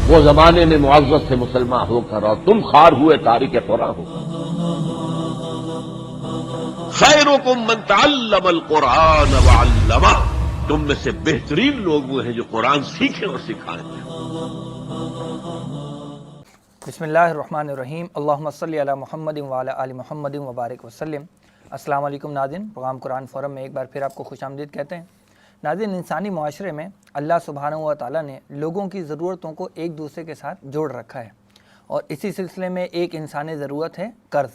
وہ زمانے میں معزز سے مسلمان ہو کر اور تم خار ہوئے تارک قرآن ہو. خیرکم من تعلم القرآن وعلمہ، تم میں سے بہترین لوگ وہ ہیں جو قرآن سیکھیں اور سکھائیں. بسم اللہ الرحمن الرحیم. اللہم صلی علی محمد وعلی آل محمد وبارک وسلم. السلام علیکم ناظرین، پروگرام قرآن فورم میں ایک بار پھر آپ کو خوش آمدید کہتے ہیں. ناظرین، انسانی معاشرے میں اللہ سبحانہ و تعالیٰ نے لوگوں کی ضرورتوں کو ایک دوسرے کے ساتھ جوڑ رکھا ہے، اور اسی سلسلے میں ایک انسانی ضرورت ہے قرض.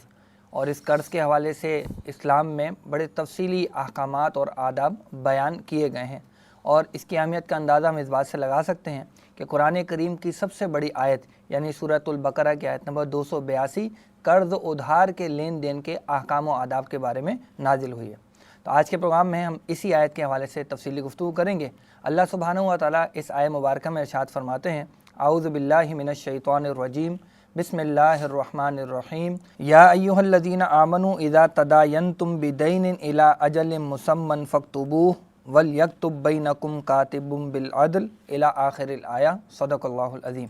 اور اس قرض کے حوالے سے اسلام میں بڑے تفصیلی احکامات اور آداب بیان کیے گئے ہیں، اور اس کی اہمیت کا اندازہ ہم اس بات سے لگا سکتے ہیں کہ قرآن کریم کی سب سے بڑی آیت یعنی سورۃ البقرہ کی آیت نمبر 282 قرض ادھار کے لین دین کے احکام و آداب کے بارے میں نازل ہوئی ہے. تو آج کے پروگرام میں ہم اسی آیت کے حوالے سے تفصیلی گفتگو کریں گے. اللہ سبحانہ و تعالیٰ اس آیت مبارکہ میں ارشاد فرماتے ہیں: اعوذ باللہ من الشیطان الرجیم، بسم اللہ الرحمن الرحیم. یا ایھا الذین آمنوا اذا تداینتم بدین الی اجل مسمى فاکتبوہ ولیکتب بینکم کاتب بالعدل الی آخر الآیہ. صدق اللہ العظیم.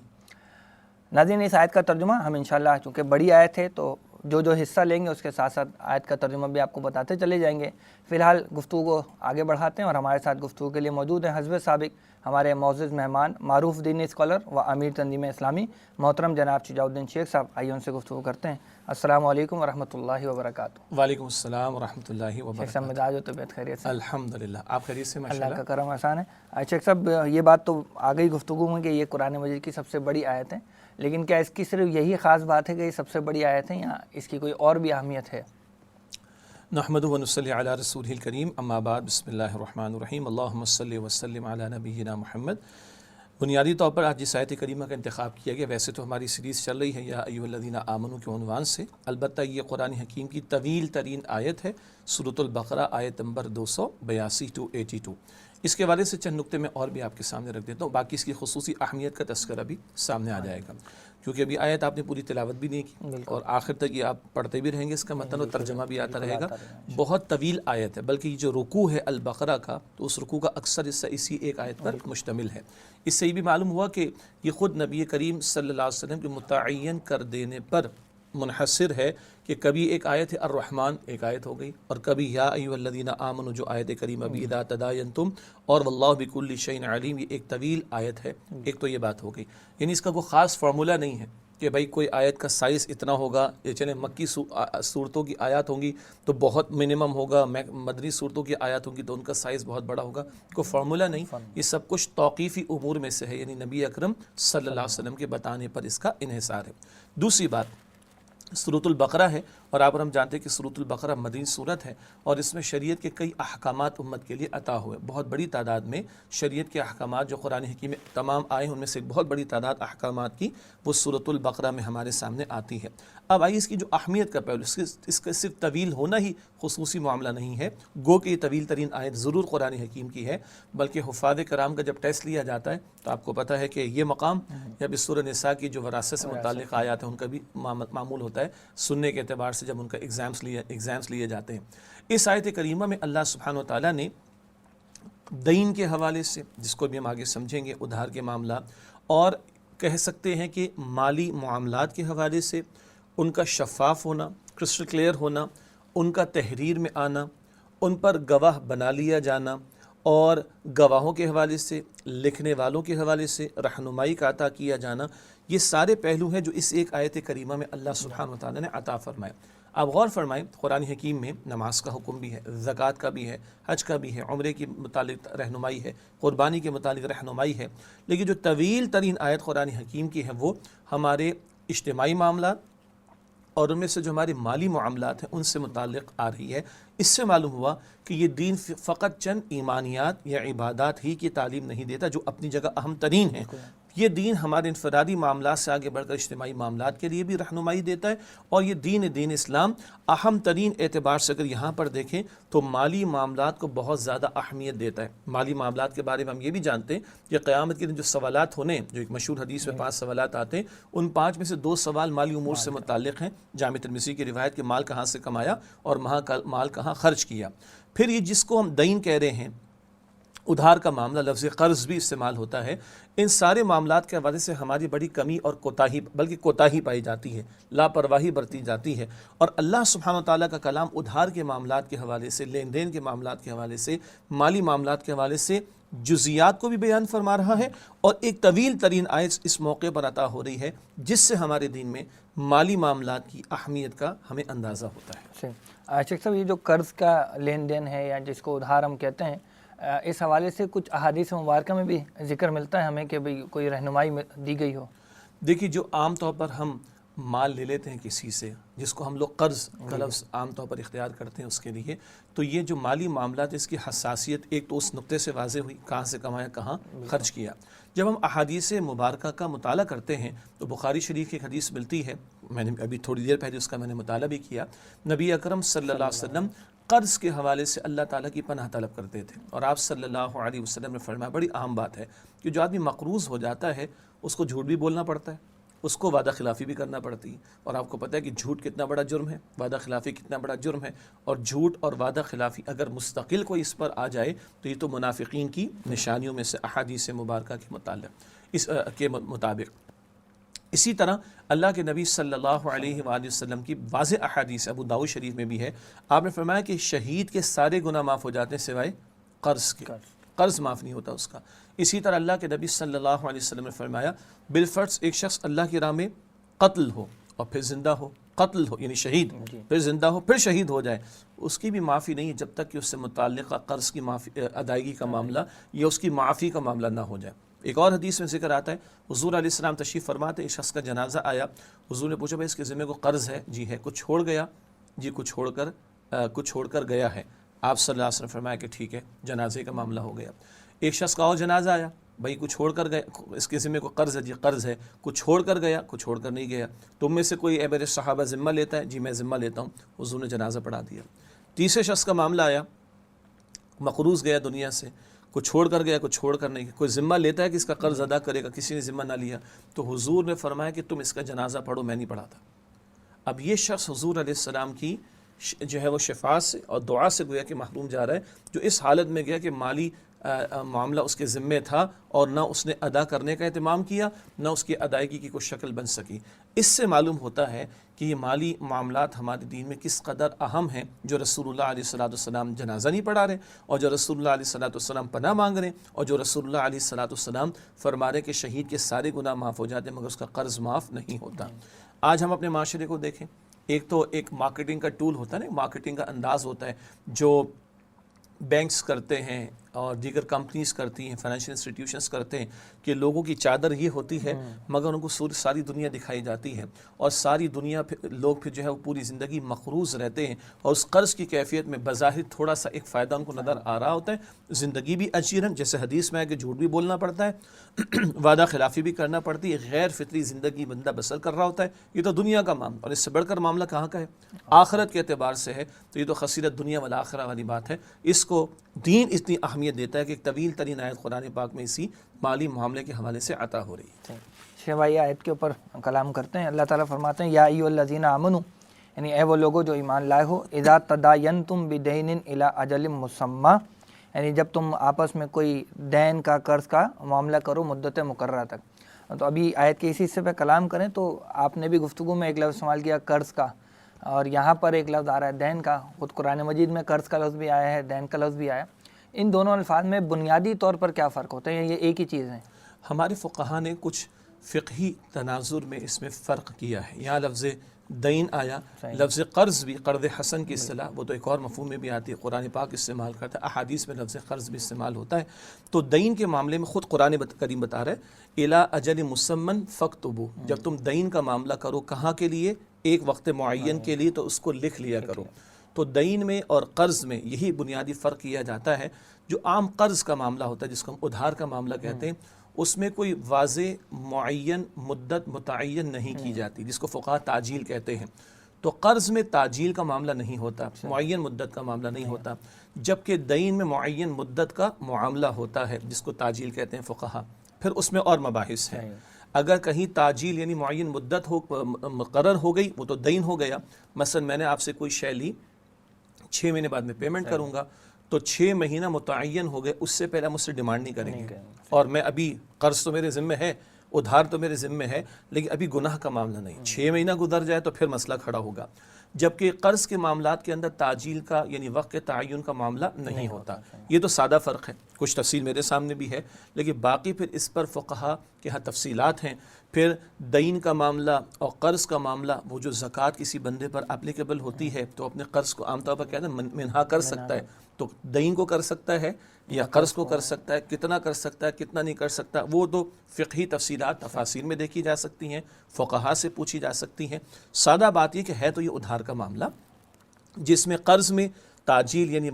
ناظرین، اس آیت کا ترجمہ ہم انشاءاللہ، چونکہ بڑی آیت ہے تو جو حصہ لیں گے اس کے ساتھ ساتھ آیت کا ترجمہ بھی آپ کو بتاتے چلے جائیں گے. فی الحال گفتگو کو آگے بڑھاتے ہیں، اور ہمارے ساتھ گفتگو کے لیے موجود ہیں حسب سابق ہمارے معزز مہمان، معروف دینی اسکالر و امیر تنظیم اسلامی محترم جناب شجاع الدین شیخ صاحب. آئیے ان سے گفتگو کرتے ہیں. السلام علیکم ورحمۃ اللہ وبرکاتہ. وعلیکم السلام ورحمۃ اللہ وبرکاتہ. شیخ صاحب، مزاج و طبیعت خیریت سے؟ الحمدللہ، آپ خیریت سے؟ اللہ کا کرم احسان ہے. شیخ صاحب، یہ بات تو آ گئی گفتگو میں کہ یہ قرآن مجید کی سب سے بڑی آیت ہے، لیکن کیا اس کی صرف یہی خاص بات ہے کہ یہ سب سے بڑی آیت ہے، یا اس کی کوئی اور بھی اہمیت ہے؟ نحمدہ و نصلی علی رسولہ الکریم، اما بعد، بسم اللہ الرحمن الرحیم. اللہم صلی وسلم علی نبینا محمد. بنیادی طور پر آج جس آیت کریمہ کا انتخاب کیا گیا، ویسے تو ہماری سیریز چل رہی ہے یا ایھا الذین آمنوا کے عنوان سے، البتہ یہ قرآن حکیم کی طویل ترین آیت ہے، سورۃ البقرہ آیت نمبر 282 to 82. اس کے حوالے سے چند نقطے میں اور بھی آپ کے سامنے رکھ دیتا ہوں، باقی اس کی خصوصی اہمیت کا تذکرہ بھی سامنے آ جائے گا، کیونکہ ابھی آیت آپ نے پوری تلاوت بھی نہیں کی اور آخر تک یہ آپ پڑھتے بھی رہیں گے، اس کا متن و ترجمہ بھی آتا رہے گا. بہت طویل آیت ہے، بلکہ یہ جو رکوع ہے البقرہ کا، تو اس رکوع کا اکثر حصہ اسی ایک آیت پر مشتمل ہے. اس سے یہ بھی معلوم ہوا کہ یہ خود نبی کریم صلی اللہ علیہ وسلم کے متعین کر دینے پر منحصر ہے کہ کبھی ایک آیت ہے الرحمن، ایک آیت ہو گئی، اور کبھی یا ایھا الذین آمنوا جو آیت کریمہ بھی اذا تداینتم، اور واللہ بکل شیء علیم، یہ ایک طویل آیت ہے. ایک تو یہ بات ہو گئی، یعنی اس کا کوئی خاص فارمولہ نہیں ہے کہ بھائی کوئی آیت کا سائز اتنا ہوگا، یہ چلیں مکی صورتوں کی آیات ہوں گی تو بہت منیمم ہوگا، مدنی صورتوں کی آیات ہوں گی تو ان کا سائز بہت بڑا ہوگا. کوئی فارمولہ نہیں، یہ سب کچھ توقیفی امور میں سے ہے، یعنی نبی اکرم صلی اللہ علیہ وسلم کے بتانے پر اس کا انحصار ہے. دوسری بات سورۃ البقرہ ہے، اور آپ اور ہم جانتے ہیں کہ سورۃ البقرہ مدنی سورت ہے، اور اس میں شریعت کے کئی احکامات امت کے لیے عطا ہوئے. بہت بڑی تعداد میں شریعت کے احکامات جو قرآن حکیم میں تمام آئے ہیں، ان میں سے ایک بہت بڑی تعداد احکامات کی وہ سورۃ البقرہ میں ہمارے سامنے آتی ہے. اب آئیے اس کی جو اہمیت کا پہلو، اس کا صرف طویل ہونا ہی خصوصی معاملہ نہیں ہے، گو کہ یہ طویل ترین آیت ضرور قرآن حکیم کی ہے، بلکہ حفاظ کرام کا جب ٹیسٹ لیا جاتا ہے تو آپ کو پتہ ہے کہ یہ مقام جب اس سورہ نساء کی جو وراثت سے متعلق آیات ہیں ان کا بھی معمول ہوتا ہے سننے کے اعتبار سے، جب ان کا ایگزامس لیے جاتے ہیں. اس آیت کریمہ میں اللہ سبحانہ و تعالیٰ نے دین کے حوالے سے، جس کو بھی ہم آگے سمجھیں گے، ادھار کے معاملات، اور کہہ سکتے ہیں کہ مالی معاملات کے حوالے سے ان کا شفاف ہونا، کرسٹل کلیئر ہونا، ان کا تحریر میں آنا، ان پر گواہ بنا لیا جانا، اور گواہوں کے حوالے سے، لکھنے والوں کے حوالے سے رہنمائی کا عطا کیا جانا، یہ سارے پہلو ہیں جو اس ایک آیت کریمہ میں اللہ سبحانہ وتعالی نے عطا فرمائے. آپ غور فرمائیں، قرآن حکیم میں نماز کا حکم بھی ہے، زکوٰۃ کا بھی ہے، حج کا بھی ہے، عمرے کے متعلق رہنمائی ہے، قربانی کے متعلق رہنمائی ہے، لیکن جو طویل ترین آیت قرآن حکیم کی ہے وہ ہمارے اجتماعی معاملات اور ان میں سے جو ہمارے مالی معاملات ہیں ان سے متعلق آ رہی ہے. اس سے معلوم ہوا کہ یہ دین فقط چند ایمانیات یا عبادات ہی کی تعلیم نہیں دیتا جو اپنی جگہ اہم ترین ہیں، یہ دین ہمارے انفرادی معاملات سے آگے بڑھ کر اجتماعی معاملات کے لیے بھی رہنمائی دیتا ہے، اور یہ دین اسلام اہم ترین اعتبار سے اگر یہاں پر دیکھیں تو مالی معاملات کو بہت زیادہ اہمیت دیتا ہے. مالی معاملات کے بارے میں ہم یہ بھی جانتے ہیں کہ قیامت کے دن جو سوالات ہونے ہیں، جو ایک مشہور حدیث میں 5 سوالات آتے ہیں، ان 5 میں سے 2 سوال مالی امور سے متعلق ہیں. جامع ترمذی کی روایت کہ مال کہاں سے کمایا اور مال کہاں خرچ کیا. پھر یہ جس کو ہم دین کہہ رہے ہیں، ادھار کا معاملہ، لفظ قرض بھی استعمال ہوتا ہے۔ ان سارے معاملات کے حوالے سے ہماری بڑی کمی اور کوتاہی، بلکہ کوتاہی پائی جاتی ہے، لاپرواہی برتی جاتی ہے، اور اللہ سبحانہ و تعالیٰ کا کلام ادھار کے معاملات کے حوالے سے، لین دین کے معاملات کے حوالے سے، مالی معاملات کے حوالے سے جزیات کو بھی بیان فرما رہا ہے، اور ایک طویل ترین آیت اس موقع پر عطا ہو رہی ہے جس سے ہمارے دین میں مالی معاملات کی اہمیت کا ہمیں اندازہ ہوتا ہے۔ صحیح۔ شیخ صاحب، یہ جو قرض کا لین دین ہے یا جس کو ادھار ہم کہتے ہیں، اس حوالے سے کچھ احادیث مبارکہ میں بھی ذکر ملتا ہے ہمیں کہ بھئی کوئی رہنمائی دی گئی ہو؟ دیکھیے، جو عام طور پر ہم مال لے لیتے ہیں کسی سے، جس کو ہم لوگ قرض کا لفظ عام طور پر اختیار کرتے ہیں اس کے لیے، تو یہ جو مالی معاملات، اس کی حساسیت ایک تو اس نقطے سے واضح ہوئی، کہاں سے کمایا، کہاں خرچ کیا۔ جب ہم احادیث مبارکہ کا مطالعہ کرتے ہیں تو بخاری شریف کی ایک حدیث ملتی ہے، میں نے ابھی تھوڑی دیر پہلے اس کا میں نے مطالعہ بھی کیا۔ نبی اکرم صلی اللہ علیہ وسلم قرض کے حوالے سے اللہ تعالیٰ کی پناہ طلب کرتے تھے، اور آپ صلی اللہ علیہ وسلم نے فرمایا، بڑی اہم بات ہے کہ جو آدمی مقروض ہو جاتا ہے اس کو جھوٹ بھی بولنا پڑتا ہے، اس کو وعدہ خلافی بھی کرنا پڑتی ہے، اور آپ کو پتہ ہے کہ جھوٹ کتنا بڑا جرم ہے، وعدہ خلافی کتنا بڑا جرم ہے، اور جھوٹ اور وعدہ خلافی اگر مستقل کوئی اس پر آ جائے تو یہ تو منافقین کی نشانیوں میں سے احادیث مبارکہ کے متعلق اس کے مطابق۔ اسی طرح اللہ کے نبی صلی اللہ علیہ وآلہ وسلم کی واضح احادیث ابو داؤد شریف میں بھی ہے، آپ نے فرمایا کہ شہید کے سارے گناہ معاف ہو جاتے ہیں سوائے قرض کے، قرض معاف نہیں ہوتا اس کا۔ اسی طرح اللہ کے نبی صلی اللہ علیہ وسلم نے فرمایا، بالفرض ایک شخص اللہ کی راہ میں قتل ہو اور پھر زندہ ہو، قتل ہو یعنی شہید، پھر زندہ ہو، پھر شہید ہو جائے، اس کی بھی معافی نہیں جب تک کہ اس سے متعلقہ قرض کی معافی، ادائیگی کا معاملہ یا اس کی معافی کا معاملہ نہ ہو جائے۔ ایک اور حدیث میں ذکر آتا ہے، حضور علیہ السلام تشریف فرماتے، ایک شخص کا جنازہ آیا، حضور نے پوچھا، بھائی اس کے ذمہ کو قرض ہے؟ جی ہے۔ کچھ چھوڑ گیا؟ جی کچھ چھوڑ کر گیا ہے۔ آپ صلی اللہ علیہ وسلم نے فرمایا کہ ٹھیک ہے، جنازے کا معاملہ ہو گیا۔ ایک شخص کا اور جنازہ آیا، بھائی کچھ چھوڑ کر گئے، اس کے ذمہ کو قرض ہے؟ جی قرض ہے۔ کچھ چھوڑ کر گیا؟ کچھ چھوڑ کر نہیں گیا۔ تم میں سے کوئی اے میرے صحابہ ذمہ لیتا ہے؟ جی میں ذمہ لیتا ہوں۔ حضور نے جنازہ پڑھا دیا۔ تیسرے شخص کا معاملہ آیا، مقروض گیا دنیا سے، کچھ چھوڑ کر گیا، کچھ چھوڑ کر نہیں گیا، کوئی ذمہ لیتا ہے کہ اس کا قرض ادا کرے گا، کسی نے ذمہ نہ لیا، تو حضور نے فرمایا کہ تم اس کا جنازہ پڑھو، میں نہیں پڑھاتا۔ اب یہ شخص حضور علیہ السلام کی جو ہے وہ شفاعت سے اور دعا سے گویا کہ محروم جا رہا ہے، جو اس حالت میں گیا کہ مالی معاملہ اس کے ذمے تھا اور نہ اس نے ادا کرنے کا اہتمام کیا، نہ اس کی ادائیگی کی کوئی شکل بن سکی۔ اس سے معلوم ہوتا ہے کہ یہ مالی معاملات ہمارے دین میں کس قدر اہم ہیں، جو رسول اللہ علیہ السلام جنازہ نہیں پڑھا رہے، اور جو رسول اللہ علیہ السلام پناہ مانگ رہے ہیں، اور جو رسول اللہ علیہ السلام فرما رہے کہ شہید کے سارے گناہ معاف ہو جاتے ہیں مگر اس کا قرض معاف نہیں ہوتا۔ آج ہم اپنے معاشرے کو دیکھیں، ایک تو ایک مارکیٹنگ کا ٹول ہوتا ہے نا، مارکیٹنگ کا انداز ہوتا ہے جو بینکس کرتے ہیں اور دیگر کمپنیز کرتی ہیں، فائنینشیل انسٹیٹیوشنز کرتے ہیں، کہ لوگوں کی چادر یہ ہوتی ہے مگر ان کو ساری دنیا دکھائی جاتی ہے، اور ساری دنیا لوگ پھر جو ہے وہ پوری زندگی مقروض رہتے ہیں، اور اس قرض کی کیفیت میں بظاہر تھوڑا سا ایک فائدہ ان کو نظر آ رہا ہوتا ہے، زندگی بھی اجیرن، جیسے حدیث میں ہے کہ جھوٹ بھی بولنا پڑتا ہے، وعدہ خلافی بھی کرنا پڑتی ہے، غیر فطری زندگی بندہ بسر کر رہا ہوتا ہے۔ یہ تو دنیا کا معاملہ، اور اس سے بڑھ کر معاملہ کہاں کا ہے؟ آخرت کے اعتبار سے ہے، تو یہ تو خسیرت دنیا والآخرہ والی بات ہے۔ اس کو دین اتنی اہمیت دیتا ہے کہ ایک طویل ترین آیت قرآن پاک میں اسی مالی معاملے کے حوالے سے عطا ہو رہی ہے۔ شیخ بھائی آیت کے اوپر کلام کرتے ہیں، اللہ تعالیٰ فرماتے ہیں، یا ایھا الذین آمنوا، یعنی اے وہ لوگوں جو ایمان لائے ہو، اذا تداینتم بدین الی اجل مسمی، یعنی جب تم آپس میں کوئی دین کا، قرض کا معاملہ کرو مدت مقررہ تک۔ تو ابھی آیت کے اسی حصے پہ کلام کریں تو آپ نے بھی گفتگو میں ایک لفظ استعمال کیا قرض کا، اور یہاں پر ایک لفظ آ رہا ہے دین کا، خود قرآن مجید میں قرض کا لفظ بھی آیا ہے، دین کا لفظ بھی آیا۔ ان دونوں الفاظ میں بنیادی طور پر کیا فرق ہوتا ہے، یہ ایک ہی چیز ہے؟ ہمارے فقہا نے کچھ فقہی تناظر میں اس میں فرق کیا ہے۔ یہاں لفظ دین آیا، لفظ قرض بھی، قرض حسن کی اصطلاح وہ تو ایک اور مفہوم میں بھی آتی ہے، قرآن پاک استعمال کرتا ہے، احادیث میں لفظ قرض بھی استعمال ہوتا ہے۔ تو دین کے معاملے میں خود قرآن کریم بتا رہا ہے، الی اجل مسمى فاکتبوا، جب تم دین کا معاملہ کرو، کہاں کے لیے؟ ایک وقت معین کے لیے، تو اس کو لکھ لیا کرو۔ تو دین میں اور قرض میں یہی بنیادی فرق کیا جاتا ہے۔ جو عام قرض کا معاملہ ہوتا ہے، جس کو ہم ادھار کا معاملہ کہتے ہیں، اس میں کوئی واضح معین مدت متعین نہیں کی جاتی، جس کو فقہا تعجیل کہتے ہیں۔ تو قرض میں تعجیل کا معاملہ نہیں ہوتا، معین مدت کا معاملہ نہیں ہوتا، جبکہ دین میں معین مدت کا معاملہ ہوتا ہے، جس کو تعجیل کہتے ہیں فقہا۔ پھر اس میں اور مباحث ہیں، اگر کہیں تعجیل یعنی معین مدت مقرر ہو گئی، وہ تو دین ہو گیا۔ مثلا میں نے آپ سے کوئی شے لی، 6 مہینے بعد میں پیمنٹ کروں گا، تو 6 مہینہ متعین ہو گئے، اس سے پہلے مجھ سے ڈیمانڈ نہیں کریں گے، اور میں ابھی قرض تو میرے ذمہ ہے، ادھار تو میرے ذمہ ہے، لیکن ابھی گناہ کا معاملہ نہیں، 6 مہینہ گزر جائے تو پھر مسئلہ کھڑا ہوگا. جبکہ قرض کے معاملات کے اندر تعجیل کا یعنی وقت کے تعین کا معاملہ نہیں ہوتا. یہ تو سادہ فرق ہے، کچھ تفصیل میرے سامنے بھی ہے، لیکن باقی پھر اس پر فقہا کے ہاں تفصیلات ہیں. پھر دین کا معاملہ اور قرض کا معاملہ، وہ جو زکوٰۃ کسی بندے پر اپلیکیبل ہوتی ہے تو اپنے قرض کو عام طور پر کہتے ہیں منہا کر سکتا ہے، تو دین کو کر سکتا ہے یا قرض کو کر سکتا ہے، کتنا کر سکتا ہے کتنا نہیں کر سکتا، وہ تو فقہی تفصیلات تفاسیر میں دیکھی جا سکتی ہیں، فقہا سے پوچھی جا سکتی ہیں. سادہ بات یہ کہ ہے تو یہ ادھار کا معاملہ، جس میں قرض میں تاجیل یعنی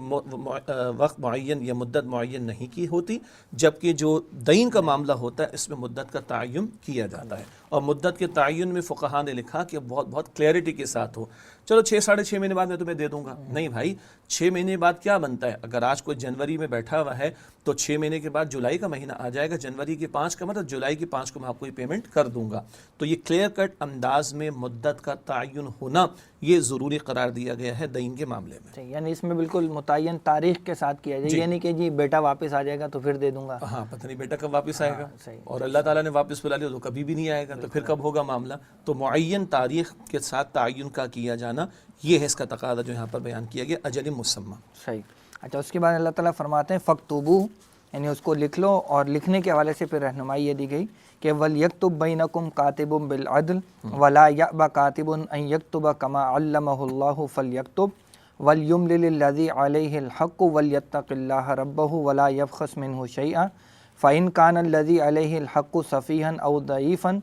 وقت معین یا مدت معین نہیں کی ہوتی، جبکہ جو دین کا معاملہ ہوتا ہے اس میں مدت کا تعین کیا جاتا ہے. اور مدت کے تعین میں فقہا نے لکھا کہ بہت کلیئرٹی کے ساتھ ہو. چلو 6-6.5 مہینے بعد میں تمہیں دے دوں گا، نہیں بھائی، 6 مہینے بعد کیا بنتا ہے؟ اگر آج کوئی جنوری میں بیٹھا ہوا ہے تو 6 مہینے کے بعد جولائی کا مہینہ آ جائے گا، جنوری کی 5 کا مطلب جولائی کی 5 کو میں آپ کو یہ پیمنٹ کر دوں گا. تو یہ کلیئر کٹ انداز میں مدت کا تعین ہونا یہ ضروری قرار دیا گیا ہے دین کے معاملے میں. یعنی اس میں بالکل متعین تاریخ کے ساتھ کیا جائے، یہ نہیں کہ جی بیٹا واپس آ جائے گا تو پھر دے دوں گا. ہاں، پتہ نہیں بیٹا کب واپس آئے گا، اور اللہ تعالیٰ نے واپس بلا لیا تو کبھی بھی نہیں آئے گا، تو پھر کب ہوگا معاملہ؟ تو معین تاریخ کے ساتھ تعین کا کیا جانا، یہ ہے اس کا تقاضا جو یہاں پر بیان کیا گیا، اجل مسمى. صحیح. اچھا، اس کے بعد اللہ تعالیٰ فرماتے ہیں فَاكْتُبُوا، یعنی اس کو لکھ لو. اور لکھنے کے حوالے سے پھر رہنمائی یہ دی گئی کہ وَلْيَكْتُبْ بَيْنَكُمْ كَاتِبٌ بِالْعَدْلِ وَلَا يَأْبَ كَاتِبٌ أَن يَكْتُبَ كَمَا عَلَّمَهُ اللَّهُ فَلْيَكْتُبْ وَلْيُمْلِلِ الَّذِي عَلَيْهِ الْحَقُّ وَلْيَتَّقِ اللَّهَ رَبَّهُ وَلَا يَبْخَسْ مِنْهُ شَيْئًا فَإِنْ كَانَ الَّذِي عَلَيْهِ الْحَقُّ سَفِيهًا أَوْ ضَعِيفًا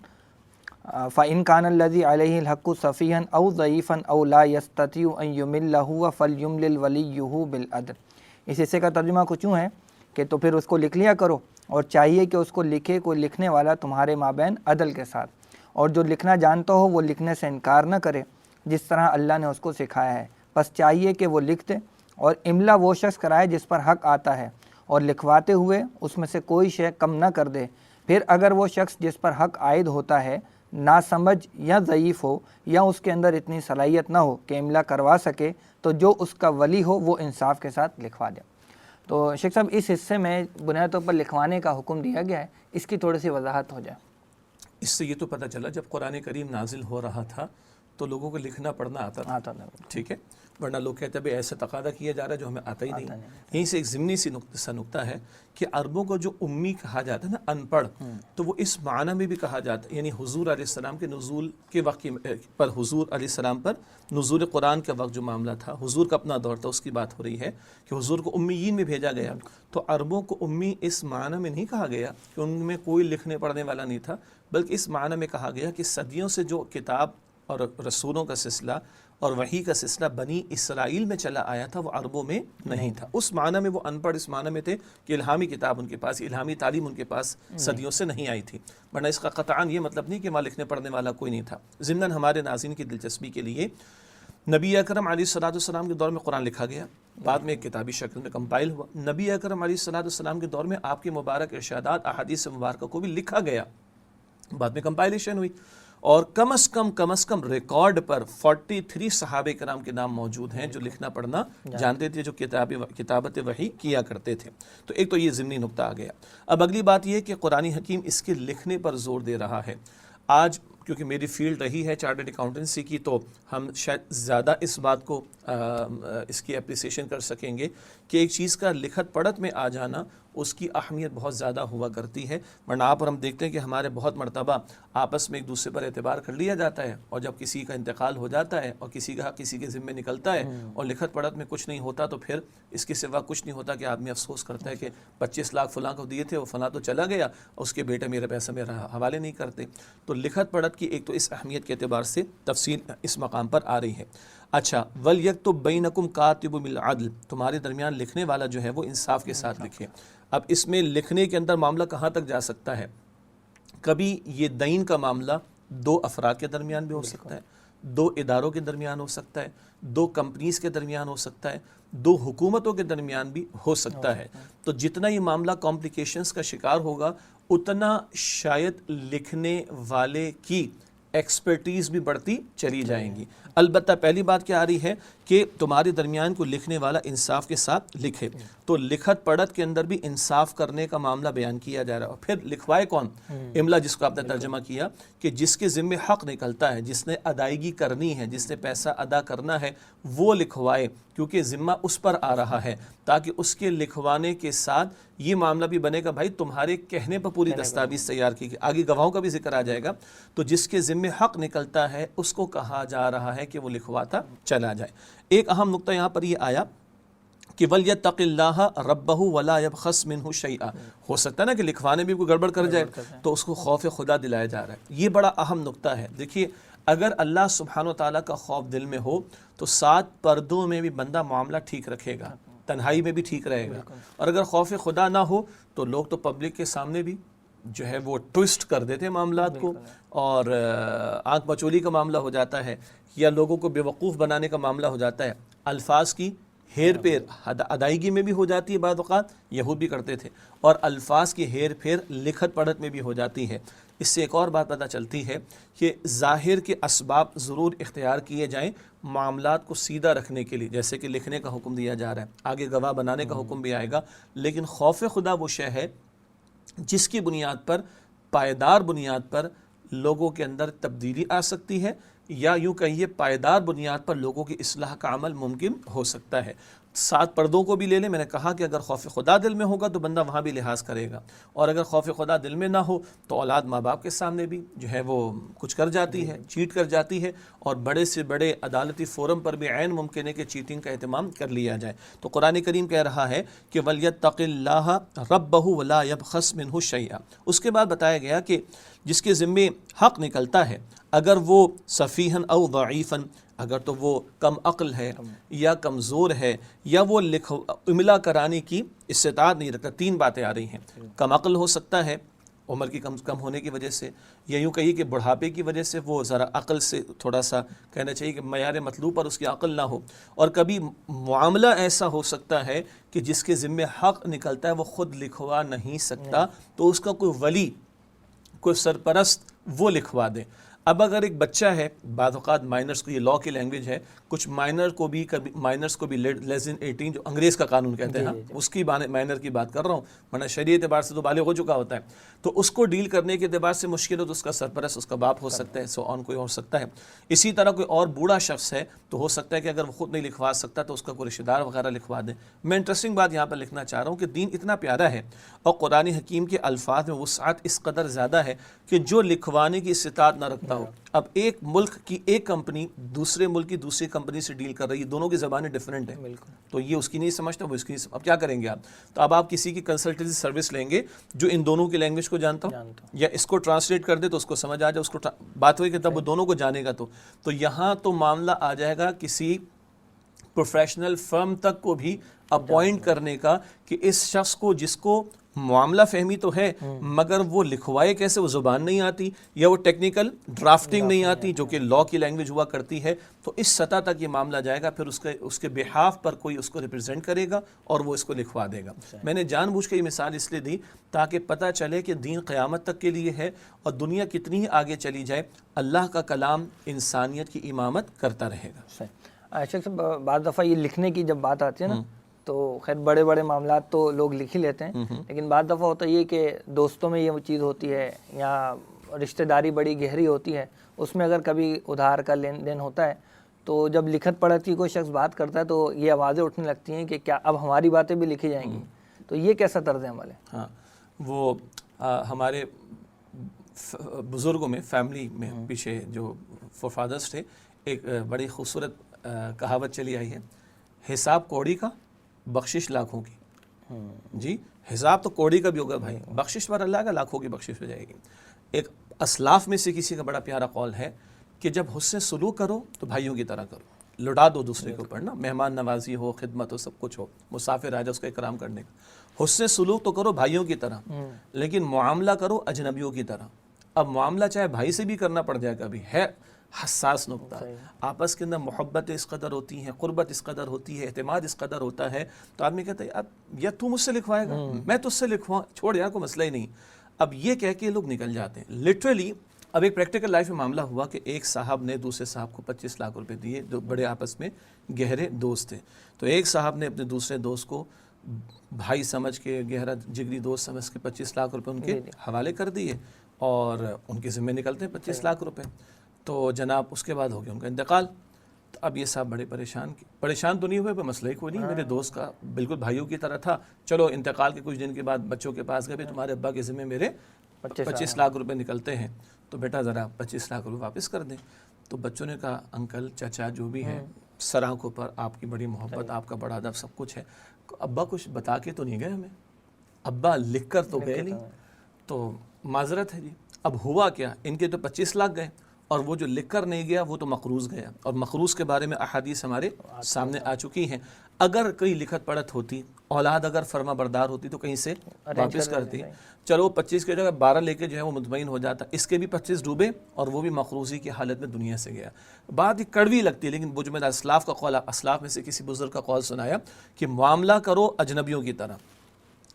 فَإِنْ كَانَ الَّذِي عَلَيْهِ الْحَقُّ سَفِيهًا أَوْ ضَعِيفًا أَوْ لَا يَسْتَطِيعُ أَن يُمِلَّ هُوَ فَلْيُمْلِلْ وَلِيُّهُ بِالْعَدْلِ. اس حصے کا ترجمہ کچھ یوں ہے کہ تو پھر اس کو لکھ لیا کرو، اور چاہیے کہ اس کو لکھے کوئی لکھنے والا تمہارے مابین عدل کے ساتھ، اور جو لکھنا جانتا ہو وہ لکھنے سے انکار نہ کرے جس طرح اللہ نے اس کو سکھایا ہے. بس چاہیے کہ وہ لکھ دے، اور املا وہ شخص کرائے جس پر حق آتا ہے، اور لکھواتے ہوئے اس میں سے کوئی شے کم نہ کر دے. پھر اگر وہ شخص جس پر حق عائد ہوتا ہے ناسمجھ یا ضعیف ہو، یا اس کے اندر اتنی صلاحیت نہ ہو کہ املا کروا سکے، تو جو اس کا ولی ہو وہ انصاف کے ساتھ لکھوا دے. تو شیخ صاحب، اس حصے میں بنیادی طور پر لکھوانے کا حکم دیا گیا ہے، اس کی تھوڑی سی وضاحت ہو جائے. اس سے یہ تو پتہ چلا جب قرآن کریم نازل ہو رہا تھا تو لوگوں کو لکھنا پڑھنا آتا تھا، ٹھیک ہے، ورنہ لوگ کہتے ہیں ایسا تقاضا کیا جا رہا ہے جو ہمیں آتا ہی نہیں. یہیں سے ایک ضمنی سا نقطہ ہے کہ عربوں کو جو امی کہا جاتا ہے نا، ان پڑھ، تو وہ اس معنی میں بھی کہا جاتا ہے، یعنی حضور علیہ السلام کے نزول کے وقت پر، حضور علیہ السلام پر نزول قرآن کے وقت جو معاملہ تھا، حضور کا اپنا دور تھا، اس کی بات ہو رہی ہے کہ حضور کو امیین میں بھیجا گیا. تو عربوں کو امی اس معنی میں نہیں کہا گیا کہ ان میں کوئی لکھنے پڑھنے والا نہیں تھا، بلکہ اس معنی میں کہا گیا کہ صدیوں سے جو کتاب اور رسولوں کا سلسلہ اور وحی کا سلسلہ بنی اسرائیل میں چلا آیا تھا وہ عربوں میں نہیں تھا. اس معنی میں وہ ان پڑھ اس معنی میں تھے کہ الہامی کتاب ان کے پاس، الہامی تعلیم ان کے پاس صدیوں سے نہیں آئی تھی، ورنہ اس کا قطعاً یہ مطلب نہیں کہ وہاں لکھنے پڑھنے والا کوئی نہیں تھا. ضمناً ہمارے ناظرین کی دلچسپی کے لیے نبی اکرم علیہ الصلوۃ والسلام کے دور میں قرآن لکھا گیا، بعد میں ایک کتابی شکل میں کمپائل ہوا. نبی اکرم علیہ الصلوۃ والسلام کے دور میں آپ کے مبارک ارشادات احادیث مبارکہ کو بھی لکھا گیا، بعد میں کمپائلیشن ہوئی، اور کم از کم ریکارڈ پر 43 صحابہ کرام کے نام موجود ہیں جو لکھنا پڑھنا جانتے تھے، جو کتابت وحی کیا کرتے تھے. تو ایک تو یہ ضمنی نقطہ آ گیا. اب اگلی بات یہ کہ قرآن حکیم اس کے لکھنے پر زور دے رہا ہے. آج کیونکہ میری فیلڈ رہی ہے چارٹرڈ اکاؤنٹنسی کی، تو ہم شاید زیادہ اس بات کو اس کی اپریسیشن کر سکیں گے کہ ایک چیز کا لکھت پڑھت میں آ جانا اس کی اہمیت بہت زیادہ ہوا کرتی ہے. ورنہ آپ اور ہم دیکھتے ہیں کہ ہمارے بہت مرتبہ آپس میں ایک دوسرے پر اعتبار کر لیا جاتا ہے، اور جب کسی کا انتقال ہو جاتا ہے اور کسی کا کسی کے ذمے نکلتا ہے اور لکھت پڑھت میں کچھ نہیں ہوتا، تو پھر اس کے سوا کچھ نہیں ہوتا کہ آدمی افسوس کرتا ہے کہ 25 لاکھ فلاں کو دیے تھے، وہ فلاں تو چلا گیا، اس کے بیٹا میرا پیسہ میرا حوالے نہیں کرتے. تو لکھت پڑھت کی ایک تو اس اہمیت کے اعتبار سے تفصیل اس مقام پر آ رہی ہے. اچھا، وَلْيَكْتُبْ بَيْنَكُمْ كَاتِبٌ بِالْعَدْلِ، تمہارے درمیان لکھنے والا جو ہے وہ انصاف کے ساتھ لکھے. اب اس میں لکھنے کے اندر معاملہ کہاں تک جا سکتا ہے؟ کبھی یہ دین کا معاملہ 2 افراد کے درمیان بھی ہو سکتا ہے، 2 اداروں کے درمیان ہو سکتا ہے، 2 کمپنیز کے درمیان ہو سکتا ہے، 2 حکومتوں کے درمیان بھی ہو سکتا ہے. تو جتنا یہ معاملہ کمپلیکیشنز کا شکار ہوگا اتنا شاید لکھنے والے کی ایکسپرٹیز بھی بڑھتی چلی جائیں گی. البتہ پہلی بات کیا آ رہی ہے کہ تمہارے درمیان کو لکھنے والا انصاف کے ساتھ لکھے. تو لکھت پڑھت کے اندر بھی انصاف کرنے کا معاملہ بیان کیا جا رہا ہے. اور پھر لکھوائے کون؟ املا، جس کو آپ نے ترجمہ کیا کہ جس کے ذمے حق نکلتا ہے، جس نے ادائیگی کرنی ہے، جس نے پیسہ ادا کرنا ہے، وہ لکھوائے، کیونکہ ذمہ اس پر آ رہا ہے، تاکہ اس کے لکھوانے کے ساتھ یہ معاملہ بھی بنے گا بھائی تمہارے کہنے پر پوری دستاویز تیار کی گئی. آگے گواہوں کا بھی ذکر آ جائے گا. تو جس کے ذمے حق نکلتا ہے اس کو کہا جا رہا ہے کہ وہ لکھواتا چلا جائے. ایک اہم نقطہ یہاں پر یہ آیا کہ وَلْيَتَّقِ اللَّهَ رَبَّهُ وَلَا يَبْخَسْ مِنْهُ شَيْئًا. ہو سکتا ہے نا کہ لکھوانے میں کوئی گڑبڑ کر جائے، تو اس کو خوف خدا دلایا جا رہا ہے. یہ بڑا اہم نقطہ ہے. دیکھیے اگر اللہ سبحانہ و تعالیٰ کا خوف دل میں ہو تو 7 پردوں میں بھی بندہ معاملہ ٹھیک رکھے گا، تنہائی میں بھی ٹھیک رہے گا. اور اگر خوف خدا نہ ہو تو لوگ تو پبلک کے سامنے بھی جو ہے وہ ٹوئسٹ کر دیتے ہیں معاملات کو، اور آنکھ مچولی کا معاملہ ہو جاتا ہے، یا لوگوں کو بیوقوف بنانے کا معاملہ ہو جاتا ہے. الفاظ کی ہیر پھیر ادائیگی میں بھی ہو جاتی ہے، بعض اوقات یہود بھی کرتے تھے، اور الفاظ کی ہیر پھیر لکھت پڑھت میں بھی ہو جاتی ہے. اس سے ایک اور بات پتہ چلتی ہے کہ ظاہر کے اسباب ضرور اختیار کیے جائیں معاملات کو سیدھا رکھنے کے لیے، جیسے کہ لکھنے کا حکم دیا جا رہا ہے، آگے گواہ بنانے کا حکم بھی آئے گا. لیکن خوف خدا وہ شے ہے جس کی بنیاد پر، پائیدار بنیاد پر لوگوں کے اندر تبدیلی آ سکتی ہے، یا یوں کہیے پائیدار بنیاد پر لوگوں کی اصلاح کا عمل ممکن ہو سکتا ہے. 7 پردوں کو بھی لے لیں. میں نے کہا کہ اگر خوف خدا دل میں ہوگا تو بندہ وہاں بھی لحاظ کرے گا، اور اگر خوف خدا دل میں نہ ہو تو اولاد ماں باپ کے سامنے بھی جو ہے وہ کچھ کر جاتی ہے، چیٹ کر جاتی ہے، اور بڑے سے بڑے عدالتی فورم پر بھی عین ممکن ہے کہ چیٹنگ کا اہتمام کر لیا جائے. تو قرآن کریم کہہ رہا ہے کہ وَلْيَتَّقِ اللَّهَ رَبَّهُ وَلَا يَبْخَسْ مِنْهُ شَيْئًا. اس کے بعد بتایا گیا کہ جس کے ذمے حق نکلتا ہے، اگر وہ صفیحاً او ضعیفاً، اگر تو وہ کم عقل ہے یا کمزور ہے یا وہ املا کرانے کی استطاعت نہیں رکھتا. 3 باتیں آ رہی ہیں. کم عقل ہو سکتا ہے عمر کی کم ہونے کی وجہ سے، یا یوں کہیے کہ بڑھاپے کی وجہ سے وہ ذرا عقل سے تھوڑا سا کہنا چاہیے کہ معیار مطلوب پر اس کی عقل نہ ہو. اور کبھی معاملہ ایسا ہو سکتا ہے کہ جس کے ذمے حق نکلتا ہے وہ خود لکھوا نہیں سکتا، تو اس کا کوئی ولی، کوئی سرپرست وہ لکھوا دے. اب اگر ایک بچہ ہے، بعض اوقات مائنرز کو، یہ لاء کی لینگویج ہے، کچھ مائنرز کو بھی لیس دین 18 جو انگریز کا قانون کہتے ہیں، اس کی مائنر کی بات کر رہا ہوں، ورنہ شرعی اعتبار سے تو بالغ ہو چکا ہوتا ہے. تو اس کو ڈیل کرنے کے اعتبار سے مشکل ہو تو اس کا سرپرست اس کا باپ ہو سکتا ہے، سو آن کوئی ہو سکتا ہے. اسی طرح کوئی اور بوڑھا شخص ہے تو ہو سکتا ہے کہ اگر وہ خود نہیں لکھوا سکتا تو اس کا کوئی رشتہ دار وغیرہ لکھوا دیں. میں انٹرسٹنگ بات یہاں پر لکھنا چاہ رہا ہوں کہ دین اتنا پیارا ہے اور قرآن حکیم کے الفاظ میں وسعت اس قدر زیادہ ہے کہ جو لکھوانے کی استطاعت نہ رکھتا ہو. اب ایک ملک کی ایک کمپنی دوسرے ملک کی دوسری کمپنی سے ڈیل کر رہی ہے، دونوں کی زبانیں ڈیفرنٹ ہیں، تو یہ اس کی نہیں سمجھتا، وہ اس کی نہیں سمجھتا. اب کیا کریں گے آپ؟ تو اب آپ کسی کی کنسلٹنسی سروس لیں گے جو ان دونوں کی لینگویج کو جانتا ہو، یا اس کو ٹرانسلیٹ کر دے تو اس کو سمجھ آ جائے، اس کو بات ہوئی کہ تب وہ دونوں کو جانے گا. تو یہاں تو معاملہ آ جائے گا کسی پروفیشنل فرم تک کو بھی اپوائنٹ کرنے کا کہ اس شخص کو، جس کو معاملہ فہمی تو ہے مگر وہ لکھوائے کیسے، وہ زبان نہیں آتی یا وہ ٹیکنیکل ڈرافٹنگ نہیں آتی جو کہ لاء کی لینگویج ہوا کرتی ہے، تو اس سطح تک یہ معاملہ جائے گا. پھر اس کے بہاف پر کوئی اس کو ریپرزینٹ کرے گا اور وہ اس کو لکھوا دے گا. میں نے جان بوجھ کے یہ مثال اس لیے دی تاکہ پتہ چلے کہ دین قیامت تک کے لیے ہے، اور دنیا کتنی ہی آگے چلی جائے اللہ کا کلام انسانیت کی امامت کرتا رہے گا. شیخ صاحب، بعض دفعہ یہ لکھنے کی جب بات آتی ہے نا، تو خیر بڑے بڑے معاملات تو لوگ لکھ ہی لیتے ہیں، لیکن بعض دفعہ ہوتا یہ کہ دوستوں میں یہ چیز ہوتی ہے یا رشتہ داری بڑی گہری ہوتی ہے، اس میں اگر کبھی ادھار کا لین دین ہوتا ہے تو جب لکھت پڑھت کی کوئی شخص بات کرتا ہے تو یہ آوازیں اٹھنے لگتی ہیں کہ کیا اب ہماری باتیں بھی لکھی جائیں گی. تو یہ کیسا طرز عمل ہے؟ ہاں، وہ ہمارے بزرگوں میں، فیملی میں پیچھے جو فور فادرز تھے، ایک بڑی خوبصورت کہاوت چلی آئی ہے، حساب کوڑی کا، بخشش لاکھوں کی. جی، حساب تو کوڑی کا بھی ہوگا بھائی، بخشش پر اللہ کا لاکھوں کی بخشش ہو جائے گی. ایک اسلاف میں سے کسی کا بڑا پیارا قول ہے کہ جب حسن سلوک کرو تو بھائیوں کی طرح کرو، لٹا دو دوسرے کے اوپر نا، مہمان نوازی ہو، خدمت ہو، سب کچھ ہو، مسافر آ جائے اس کا اکرام کرنے کا. حسن سلوک تو کرو بھائیوں کی طرح، لیکن معاملہ کرو اجنبیوں کی طرح. اب معاملہ چاہے بھائی سے بھی کرنا پڑ جائے، کبھی ہے حساس نقطہ، آپس کے اندر محبت اس قدر ہوتی ہیں، قربت اس قدر ہوتی ہے، اعتماد اس قدر ہوتا ہے، تو آدمی کہتا ہے اب یا تو مجھ سے لکھوائے گا، میں تو اس سے لکھواؤں، چھوڑ یار کوئی مسئلہ ہی نہیں. اب یہ کہہ کے لوگ نکل جاتے ہیں. لٹرلی اب ایک پریکٹیکل لائف میں معاملہ ہوا کہ ایک صاحب نے دوسرے صاحب کو 25 لاکھ روپے دیے، جو بڑے آپس میں گہرے دوست تھے. تو ایک صاحب نے اپنے دوسرے دوست کو بھائی سمجھ کے، گہرا جگری دوست سمجھ کے 25 لاکھ روپے ان کے حوالے کر دیے اور ان کے ذمہ نکلتے ہیں 25 لاکھ روپے. تو جناب اس کے بعد ہو گیا ان کا انتقال. تو اب یہ صاحب بڑے پریشان تو نہیں ہوئے، کوئی مسئلہ ہی کوئی نہیں، میرے دوست کا بالکل بھائیوں کی طرح تھا. چلو انتقال کے کچھ دن کے بعد بچوں کے پاس گئے، تمہارے ابا کے ذمہ میرے 25 لاکھ روپے نکلتے ہیں، تو بیٹا ذرا 25 لاکھ روپے واپس کر دیں. تو بچوں نے کہا انکل چچا جو بھی ہے، سر آنکھوں پر آپ کی بڑی محبت، آپ کا بڑا ادب، سب کچھ ہے، ابا کچھ بتا کے تو نہیں گئے ہمیں، ابا لکھ کر تو گئے نہیں، تو معذرت ہے جی. اب ہوا کیا، ان کے تو 25 لاکھ گئے اور وہ جو لکھ کر نہیں گیا وہ تو مقروض گیا. اور مقروض کے بارے میں احادیث ہمارے سامنے آ چکی ہیں. اگر کوئی لکھت پڑھت ہوتی، اولاد اگر فرما بردار ہوتی تو کہیں سے واپس کرتی. چلو 25 کی جگہ 12 لے کے جو ہے وہ مطمئن ہو جاتا. اس کے بھی 25 ڈوبے اور وہ بھی مقروضی کی حالت میں دنیا سے گیا. بات یہ کڑوی لگتی ہے، لیکن وہ جو میں نے اسلاف کا قول، اسلاف میں سے کسی بزرگ کا قول سنایا کہ معاملہ کرو اجنبیوں کی طرح.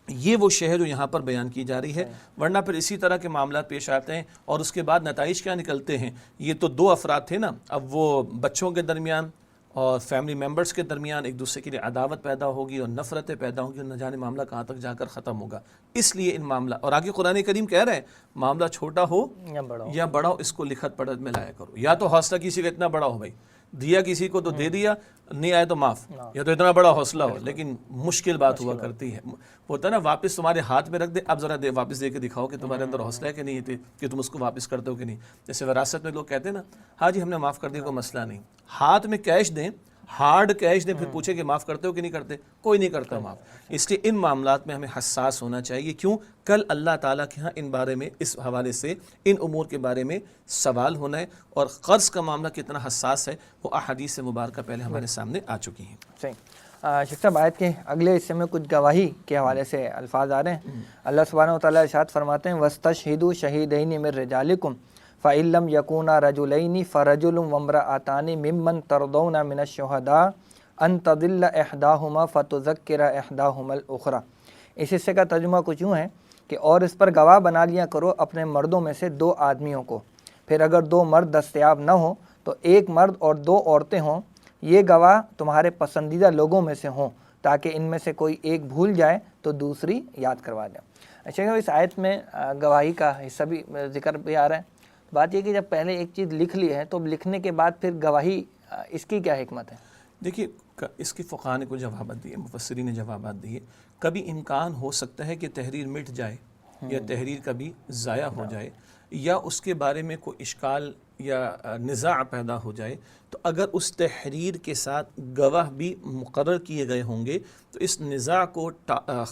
یہ وہ شے ہے جو یہاں پر بیان کی جا رہی ہے، ورنہ پھر اسی طرح کے معاملات پیش آتے ہیں اور اس کے بعد نتائج کیا نکلتے ہیں. یہ تو 2 افراد تھے نا، اب وہ بچوں کے درمیان اور فیملی ممبرز کے درمیان ایک دوسرے کے لیے عداوت پیدا ہوگی اور نفرتیں پیدا ہوں گی، اور نہ جانے معاملہ کہاں تک جا کر ختم ہوگا. اس لیے ان معاملہ، اور آگے قرآن کریم کہہ رہے ہیں معاملہ چھوٹا ہو یا بڑا ہو، اس کو لکھت پڑھت میں لایا کرو. یا تو حوصلہ کسی کا اتنا بڑا ہو، بھائی دیا کسی کو تو دے دیا، نہیں آئے تو معاف، یا تو اتنا بڑا حوصلہ ہو. لیکن مشکل بات ہوا کرتی ہے، ہوتا ہے نا واپس تمہارے ہاتھ میں رکھ دے، اب ذرا واپس دے کے دکھاؤ کہ تمہارے اندر حوصلہ ہے کہ نہیں تھے کہ تم اس کو واپس کرتے ہو کہ نہیں. جیسے وراثت میں لوگ کہتے ہیں نا، ہاں جی ہم نے معاف کر دیا، کوئی مسئلہ نہیں. ہاتھ میں کیش دیں، ہارڈ کیش دیں، پھر پوچھے کہ معاف کرتے ہو کہ نہیں کرتے، کوئی نہیں کرتا معاف. اس لیے ان معاملات میں ہمیں حساس ہونا چاہیے. کیوں؟ کل اللہ تعالیٰ کے ہاں ان بارے میں، اس حوالے سے ان امور کے بارے میں سوال ہونا ہے. اور قرض کا معاملہ کتنا حساس ہے وہ احادیث مبارکہ پہلے ہمارے سامنے آ چکی ہیں. صحیح. شیخ صاحب آیت کے اگلے حصے میں کچھ گواہی کے حوالے سے الفاظ آ رہے ہیں. اللہ سبحانہ و تعالیٰ ارشاد فرماتے ہیں وَاسْتَشْهِدُوا شَهِيدَيْنِ مِن رِجَالِكُمْ فَإِن لَّمْ يَكُونَا رَجُلَيْنِ فَرَجُلٌ وَامْرَأَتَانِ مِمَّن تَرْضَوْنَ مِنَ الشُّهَدَاءِ أَن تَضِلَّ إِحْدَاهُمَا فَتُذَكِّرَ إِحْدَاهُمَا الْأُخْرَى. اس حصے کا ترجمہ کچھ یوں ہے کہ اور اس پر گواہ بنا لیا کرو اپنے مردوں میں سے 2 آدمیوں کو، پھر اگر 2 مرد دستیاب نہ ہوں تو 1 مرد اور 2 عورتیں ہوں، یہ گواہ تمہارے پسندیدہ لوگوں میں سے ہوں تاکہ ان میں سے کوئی ایک بھول جائے تو دوسری یاد کروا دیں. اچھا، اس آیت میں گواہی کا حصہ بھی ذکر بھی آ رہا ہے. بات یہ کہ جب پہلے ایک چیز لکھ لی ہے تو لکھنے کے بعد پھر گواہی، اس کی کیا حکمت ہے؟ دیکھیے اس کی فقہاء نے کچھ جوابات دیے، مفسرین نے جوابات دیے. کبھی امکان ہو سکتا ہے کہ تحریر مٹ جائے یا تحریر کبھی ضائع ہو جائے یا اس کے بارے میں کوئی اشکال یا نزاع پیدا ہو جائے، تو اگر اس تحریر کے ساتھ گواہ بھی مقرر کیے گئے ہوں گے تو اس نزاع کو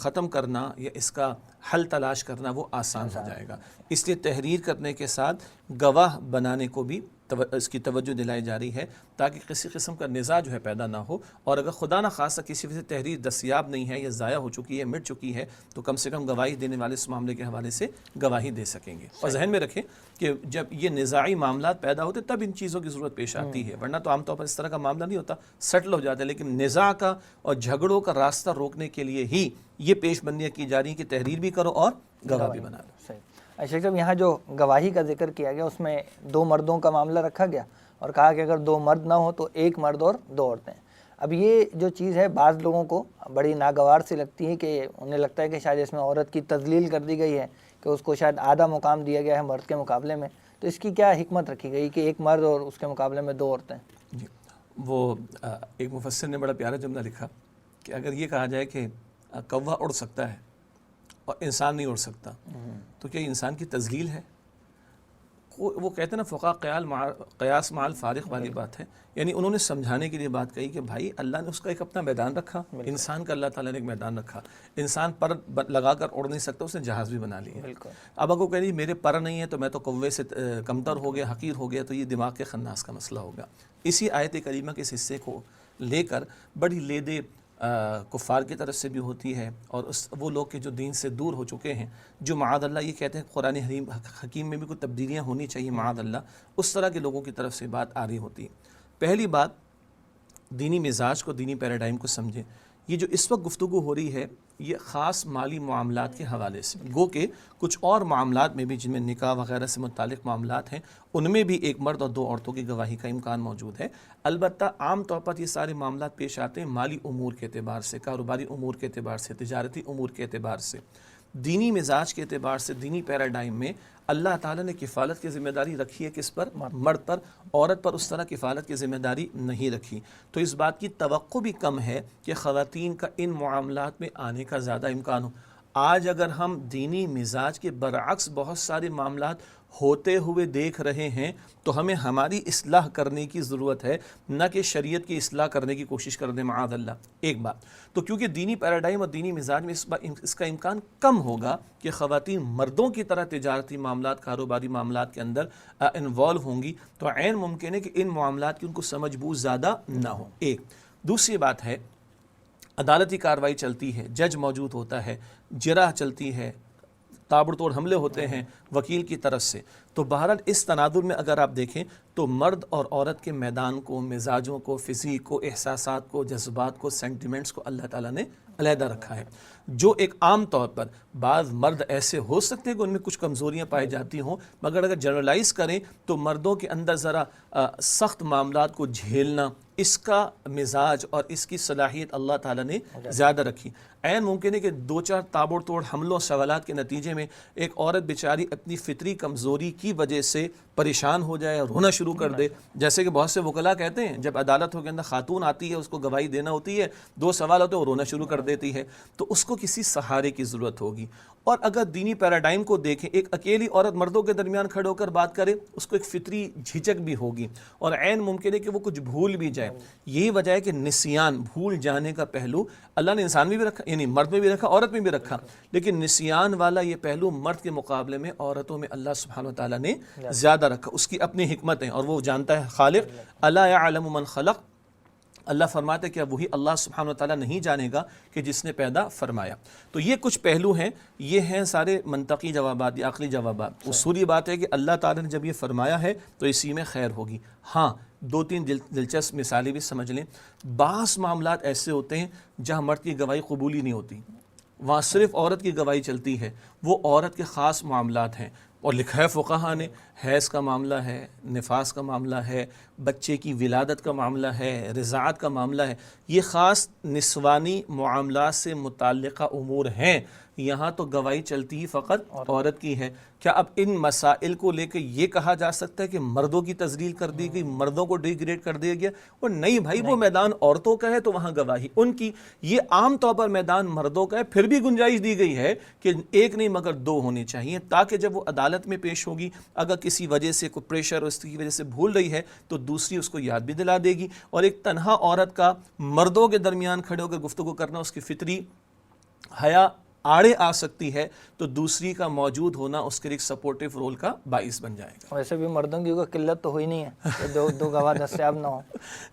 ختم کرنا یا اس کا حل تلاش کرنا وہ آسان ہو جائے گا. اس لیے تحریر کرنے کے ساتھ گواہ بنانے کو بھی اس کی توجہ دلائی جا رہی ہے تاکہ کسی قسم کا نزاع جو ہے پیدا نہ ہو. اور اگر خدا نہ خواستہ کسی وجہ سے تحریر دستیاب نہیں ہے یا ضائع ہو چکی ہے، مٹ چکی ہے، تو کم سے کم گواہی دینے والے اس معاملے کے حوالے سے گواہی دے سکیں گے. اور ذہن میں رکھیں کہ جب یہ نزاعی معاملات پیدا ہوتے تب ان چیزوں کی ضرورت پیش آتی ہے، ورنہ تو عام طور پر اس طرح کا معاملہ نہیں ہوتا، سیٹل ہو جاتا ہے. لیکن نزاع کا اور جھگڑوں کا راستہ روکنے کے لیے ہی یہ پیش بندیاں کی جا رہی ہیں کہ تحریر بھی کرو اور گواہ بھی بنا لو. صحیح. شیخ صاحب یہاں جو گواہی کا ذکر کیا گیا اس میں 2 مردوں کا معاملہ رکھا گیا اور کہا کہ اگر 2 مرد نہ ہو تو 1 مرد اور 2 عورتیں. اب یہ جو چیز ہے بعض لوگوں کو بڑی ناگوار سی لگتی ہے کہ انہیں لگتا ہے کہ شاید اس میں عورت کی تذلیل کر دی گئی ہے، کہ اس کو شاید آدھا مقام دیا گیا ہے مرد کے مقابلے میں. تو اس کی کیا حکمت رکھی گئی کہ 1 مرد اور اس کے مقابلے میں 2 عورتیں؟ جی، وہ ایک مفسر نے بڑا پیارا جملہ لکھا کہ اگر یہ کہا جائے کہ کوّا اڑ سکتا ہے اور انسان نہیں اڑ سکتا تو کیا انسان کی تذلیل ہے؟ وہ کہتے ہیں نا فقہ قیاس مع الفارق والی بات ہے. یعنی انہوں نے سمجھانے کے لیے بات کہی کہ بھائی اللہ نے اس کا ایک اپنا میدان رکھا، انسان کا اللہ تعالیٰ نے ایک میدان رکھا. انسان پر لگا کر اڑ نہیں سکتا، اس نے جہاز بھی بنا لیا. اب اگر کہہ رہی میرے پر نہیں ہے تو میں تو کوے سے کمتر ہو گیا، حقیر ہو گیا، تو یہ دماغ کے خناس کا مسئلہ ہوگا. اسی آیت کریمہ کے اس حصے کو لے کر بڑی لیدے کفار کی طرف سے بھی ہوتی ہے اور وہ لوگ کے جو دین سے دور ہو چکے ہیں، جو معاذ اللہ یہ کہتے ہیں قرآن حکیم میں بھی کوئی تبدیلیاں ہونی چاہیے معاذ اللہ، اس طرح کے لوگوں کی طرف سے بات آ رہی ہوتی ہے. پہلی بات دینی مزاج کو، دینی پیراڈائم کو سمجھیں۔ یہ جو اس وقت گفتگو ہو رہی ہے یہ خاص مالی معاملات کے حوالے سے، گو کہ کچھ اور معاملات میں بھی جن میں نکاح وغیرہ سے متعلق معاملات ہیں ان میں بھی ایک مرد اور 2 عورتوں کی گواہی کا امکان موجود ہے۔ البتہ عام طور پر یہ سارے معاملات پیش آتے ہیں مالی امور کے اعتبار سے، کاروباری امور کے اعتبار سے، تجارتی امور کے اعتبار سے۔ دینی مزاج کے اعتبار سے، دینی پیراڈائم میں اللہ تعالیٰ نے کفالت کی ذمہ داری رکھی ہے کس پر؟ مرد پر۔ عورت پر اس طرح کفالت کی ذمہ داری نہیں رکھی، تو اس بات کی توقع بھی کم ہے کہ خواتین کا ان معاملات میں آنے کا زیادہ امکان ہو۔ آج اگر ہم دینی مزاج کے برعکس بہت سارے معاملات ہوتے ہوئے دیکھ رہے ہیں تو ہمیں ہماری اصلاح کرنے کی ضرورت ہے، نہ کہ شریعت کی اصلاح کرنے کی کوشش کر دیں معاذ اللہ۔ ایک بات تو کیونکہ دینی پیراڈائم اور دینی مزاج میں اس کا امکان کم ہوگا کہ خواتین مردوں کی طرح تجارتی معاملات، کاروباری معاملات کے اندر انوالو ہوں گی، تو عین ممکن ہے کہ ان معاملات کی ان کو سمجھ بوجھ زیادہ نہ ہو۔ ایک دوسری بات ہے عدالتی کارروائی چلتی ہے، جج موجود ہوتا ہے، جرح چلتی ہے، تابڑ توڑ حملے ہوتے ہیں وکیل کی طرف سے، تو بہرحال اس تناظر میں اگر آپ دیکھیں تو مرد اور عورت کے میدان کو، مزاجوں کو، فزیک کو، احساسات کو، جذبات کو، سینٹیمنٹس کو اللہ تعالیٰ نے علیحدہ رکھا ہے۔ جو ایک عام طور پر بعض مرد ایسے ہو سکتے ہیں کہ ان میں کچھ کمزوریاں پائی جاتی ہوں، مگر اگر جنرلائز کریں تو مردوں کے اندر ذرا سخت معاملات کو جھیلنا، اس کا مزاج اور اس کی صلاحیت اللہ تعالیٰ نے زیادہ رکھی۔ عین ممکن ہے کہ 2-4 تابڑ توڑ حملوں سوالات کے نتیجے میں ایک عورت بیچاری اپنی فطری کمزوری کی وجہ سے پریشان ہو جائے اور رونا شروع کر دے، جیسے کہ بہت سے وکلاء کہتے ہیں جب عدالتوں کے اندر خاتون آتی ہے اس کو گواہی دینا ہوتی ہے، 2 سوال ہوتے ہیں وہ رونا شروع کر دیتی ہے، تو اس کو کسی سہارے کی ضرورت ہوگی۔ اور اگر دینی پیراڈائم کو دیکھیں، ایک اکیلی عورت مردوں کے درمیان کھڑے ہو کر بات کرے اس کو ایک فطری جھجک بھی ہوگی اور عین ممکن ہے کہ وہ کچھ بھول بھی جائے۔ یہی وجہ ہے کہ نسیان، بھول جانے کا پہلو اللہ نے انسان میں بھی رکھا، یعنی مرد میں بھی رکھا، عورت میں بھی رکھا، لیکن نسیان والا یہ پہلو مرد کے مقابلے میں عورتوں میں اللہ سبحانہ وتعالیٰ نے زیادہ رکھا۔ اس کی اپنی حکمت ہیں اور وہ جانتا ہے خالق۔ الا یعلم من خلق، اللہ فرماتے ہیں کہ وہی اللہ سبحانہ وتعالیٰ نہیں جانے گا کہ جس نے پیدا فرمایا۔ تو یہ کچھ پہلو ہیں، یہ ہیں سارے منطقی جوابات یا عقلی جوابات۔ اصولی بات ہے کہ اللہ تعالیٰ نے جب یہ فرمایا ہے تو اسی میں خیر ہوگی۔ ہاں 2-3 دلچسپ مثالیں بھی سمجھ لیں۔ بعض معاملات ایسے ہوتے ہیں جہاں مرد کی گواہی قبول ہی نہیں ہوتی، وہاں صرف عورت کی گواہی چلتی ہے، وہ عورت کے خاص معاملات ہیں، اور لکھا ہے فقہا نے، حیض کا معاملہ ہے، نفاس کا معاملہ ہے، بچے کی ولادت کا معاملہ ہے، رضاعت کا معاملہ ہے، یہ خاص نسوانی معاملات سے متعلقہ امور ہیں، یہاں تو گواہی چلتی ہی فقط عورت کی ہے۔ کیا اب ان مسائل کو لے کے یہ کہا جا سکتا ہے کہ مردوں کی تذلیل کر دی گئی، مردوں کو ڈیگریڈ کر دیا گیا؟ اور نہیں بھائی، وہ میدان عورتوں کا ہے تو وہاں گواہی ان کی، یہ عام طور پر میدان مردوں کا ہے، پھر بھی گنجائش دی گئی ہے کہ ایک نہیں مگر 2 ہونے چاہیے، تاکہ جب وہ عدالت میں پیش ہوگی اگر کسی وجہ سے کوئی پریشر اس کی وجہ سے بھول رہی ہے تو دوسری اس کو یاد بھی دلا دے گی۔ اور ایک تنہا عورت کا مردوں کے درمیان کھڑے ہو کر گفتگو کرنا اس کی فطری حیا آڑے آ سکتی ہے، تو دوسری کا موجود ہونا اس کے ایک سپورٹیو رول کا باعث بن جائے گا۔ ویسے بھی مردوں کی کوئی قلت تو ہوئی نہیں ہے کہ دو گواہ دستیاب نہ ہوں۔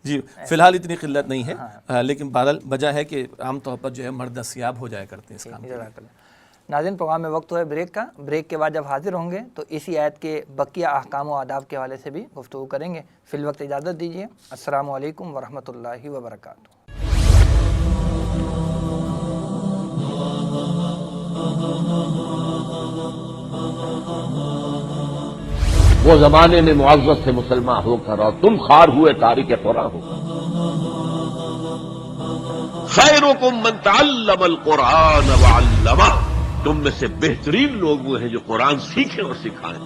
جی فی الحال اتنی قلت نہیں ہے، لیکن بہرحال وجہ ہے کہ عام طور پر جو ہے مرد دستیاب ہو جایا کرتے ہیں اس کام کے لیے۔ ناظرین پروگرام میں وقت ہوا ہے بریک کا، بریک کے بعد جب حاضر ہوں گے تو اسی آیت کے بقیہ احکام و آداب کے حوالے سے بھی گفتگو کریں گے۔ فی الوقت اجازت دیجیے، السلام علیکم ورحمۃ اللہ وبرکاتہ۔ وہ زمانے میں معزز سے مسلمان ہو کر اور تم خوار ہوئے تارک قرآن ہو۔ خیرکم من تعلم القرآن وعلمہ، تم میں سے بہترین لوگ وہ ہیں جو قرآن سیکھیں اور سکھائیں۔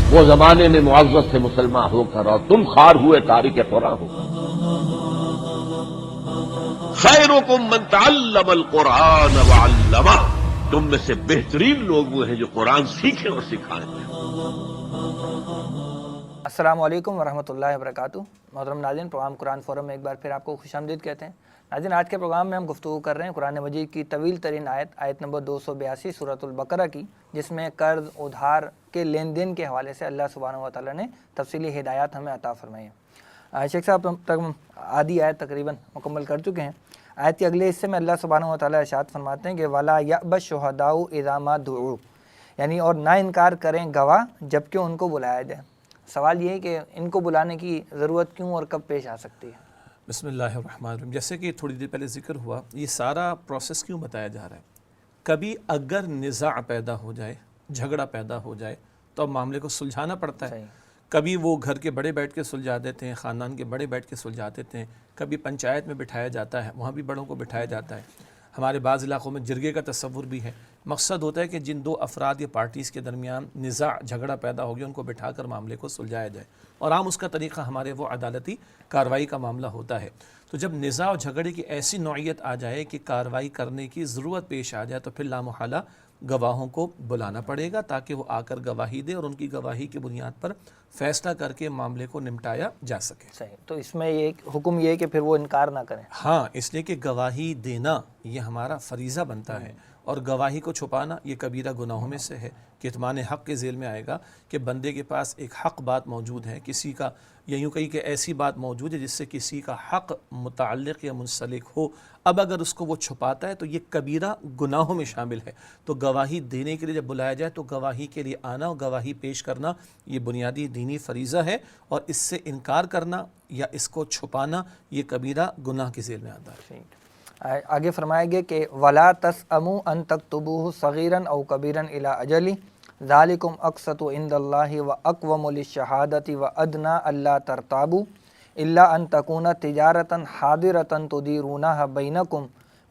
وہ زمانے میں معزز سے مسلمان ہو کر اور تم خوار ہوئے تارک قرآن ہو۔ خیرکم من تعلم القرآن وعلمہ، تم میں سے بہترین لوگ وہ ہیں جو قرآن سیکھیں اور سکھائیں۔ السلام علیکم ورحمۃ اللہ وبرکاتہ۔ محترم ناظرین، پروگرام قرآن فورم میں ایک بار پھر آپ کو خوش آمدید کہتے ہیں۔ ناظرین، آج کے پروگرام میں ہم گفتگو کر رہے ہیں قرآن مجید کی طویل ترین آیت نمبر 282 سورۃ البقرہ کی، جس میں قرض ادھار کے لین دین کے حوالے سے اللہ سبحانہ و تعالیٰ نے تفصیلی ہدایات ہمیں عطا فرمائی ہیں۔ شیخ صاحب تک آدھی آیت تقریباً مکمل کر چکے ہیں۔ آیت کے اگلے حصے میں اللہ سبحانہ و تعالیٰ ارشاد فرماتے ہیں کہ وَلَا يَأْبَ الشُّهَدَاءُ إِذَا مَا دُعُوا، یعنی اور نہ انکار کریں گواہ جب کہ ان کو بلایا جائے۔ سوال یہ ہے کہ ان کو بلانے کی ضرورت کیوں اور کب پیش آ سکتی ہے؟ بسم اللہ الرحمن الرحیم۔ جیسے کہ تھوڑی دیر پہلے ذکر ہوا، یہ سارا پروسیس کیوں بتایا جا رہا ہے؟ کبھی اگر نزاع پیدا ہو جائے، جھگڑا پیدا ہو جائے تو اب معاملے کو سلجھانا پڑتا ہے۔ کبھی وہ گھر کے بڑے بیٹھ کے سلجھا دیتے ہیں، خاندان کے بڑے بیٹھ کے سلجھا دیتے ہیں، کبھی پنچایت میں بٹھایا جاتا ہے، وہاں بھی بڑوں کو بٹھایا جاتا ہے۔ ہمارے بعض علاقوں میں جرگے کا تصور بھی ہے۔ مقصد ہوتا ہے کہ جن دو افراد یا پارٹیز کے درمیان نزاع جھگڑا پیدا ہو گیا ان کو بٹھا کر معاملے کو سلجھایا جائے، اور عام اس کا طریقہ ہمارے وہ عدالتی کارروائی کا معاملہ ہوتا ہے۔ تو جب نزاع و جھگڑے کی ایسی نوعیت آ جائے کہ کارروائی کرنے کی ضرورت پیش آ جائے تو پھر لامحالہ گواہوں کو بلانا پڑے گا تاکہ وہ آ کر گواہی دے اور ان کی گواہی کی بنیاد پر فیصلہ کر کے معاملے کو نمٹایا جا سکے۔ صحیح، تو اس میں یہ حکم یہ ہے کہ پھر وہ انکار نہ کریں۔ ہاں، اس لیے کہ گواہی دینا یہ ہمارا فریضہ بنتا ہے، اور گواہی کو چھپانا یہ کبیرہ گناہوں میں سے ہے۔ کتمان حق کے ذیل میں آئے گا کہ بندے کے پاس ایک حق بات موجود ہے، کسی کا یا یوں کہیں کہ ایسی بات موجود ہے جس سے کسی کا حق متعلق یا منسلک ہو، اب اگر اس کو وہ چھپاتا ہے تو یہ کبیرہ گناہوں میں شامل ہے۔ تو گواہی دینے کے لیے جب بلایا جائے تو گواہی کے لیے آنا اور گواہی پیش کرنا یہ بنیادی دینی فریضہ ہے، اور اس سے انکار کرنا یا اس کو چھپانا یہ کبیرہ گناہ کے ذیل میں آتا ہے۔ آگے فرمایا گیا کہ وَلَا تَسْأَمُوا أَن تَكْتُبُوهُ صَغِيرًا أَوْ كَبِيرًا إِلَىٰ أَجَلِهِ ذَلِكُمْ أَقْسَطُ عِندَ اللَّهِ وَأَقْوَمُ لِلشَّهَادَةِ وَأَدْنَىٰ أَلَّا تَرْتَابُوا إِلَّا أَن تَكُونَ تِجَارَةً حَاضِرَةً تُدِيرُونَهَا بَيْنَكُمْ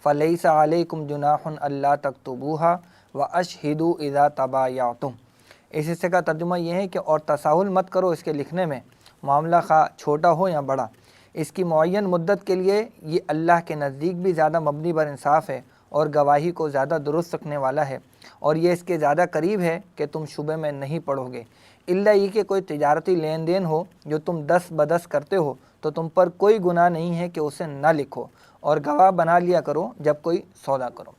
فَلَيْسَ عَلَيْكُمْ جُنَاحٌ أَلَّا تَكْتُبُوهَا وَأَشْهِدُوا إِذَا تَبَايَعْتُمْ۔ اس حصے کا ترجمہ یہ ہے کہ اور تساہل مت کرو اس کے لکھنے میں، معاملہ خواہ چھوٹا ہو یا بڑا، اس کی معین مدت کے لیے یہ اللہ کے نزدیک بھی زیادہ مبنی بر انصاف ہے اور گواہی کو زیادہ درست رکھنے والا ہے، اور یہ اس کے زیادہ قریب ہے کہ تم شبے میں نہیں پڑو گے، الا یہ کہ کوئی تجارتی لین دین ہو جو تم دست بدست کرتے ہو تو تم پر کوئی گناہ نہیں ہے کہ اسے نہ لکھو، اور گواہ بنا لیا کرو جب کوئی سودا کرو۔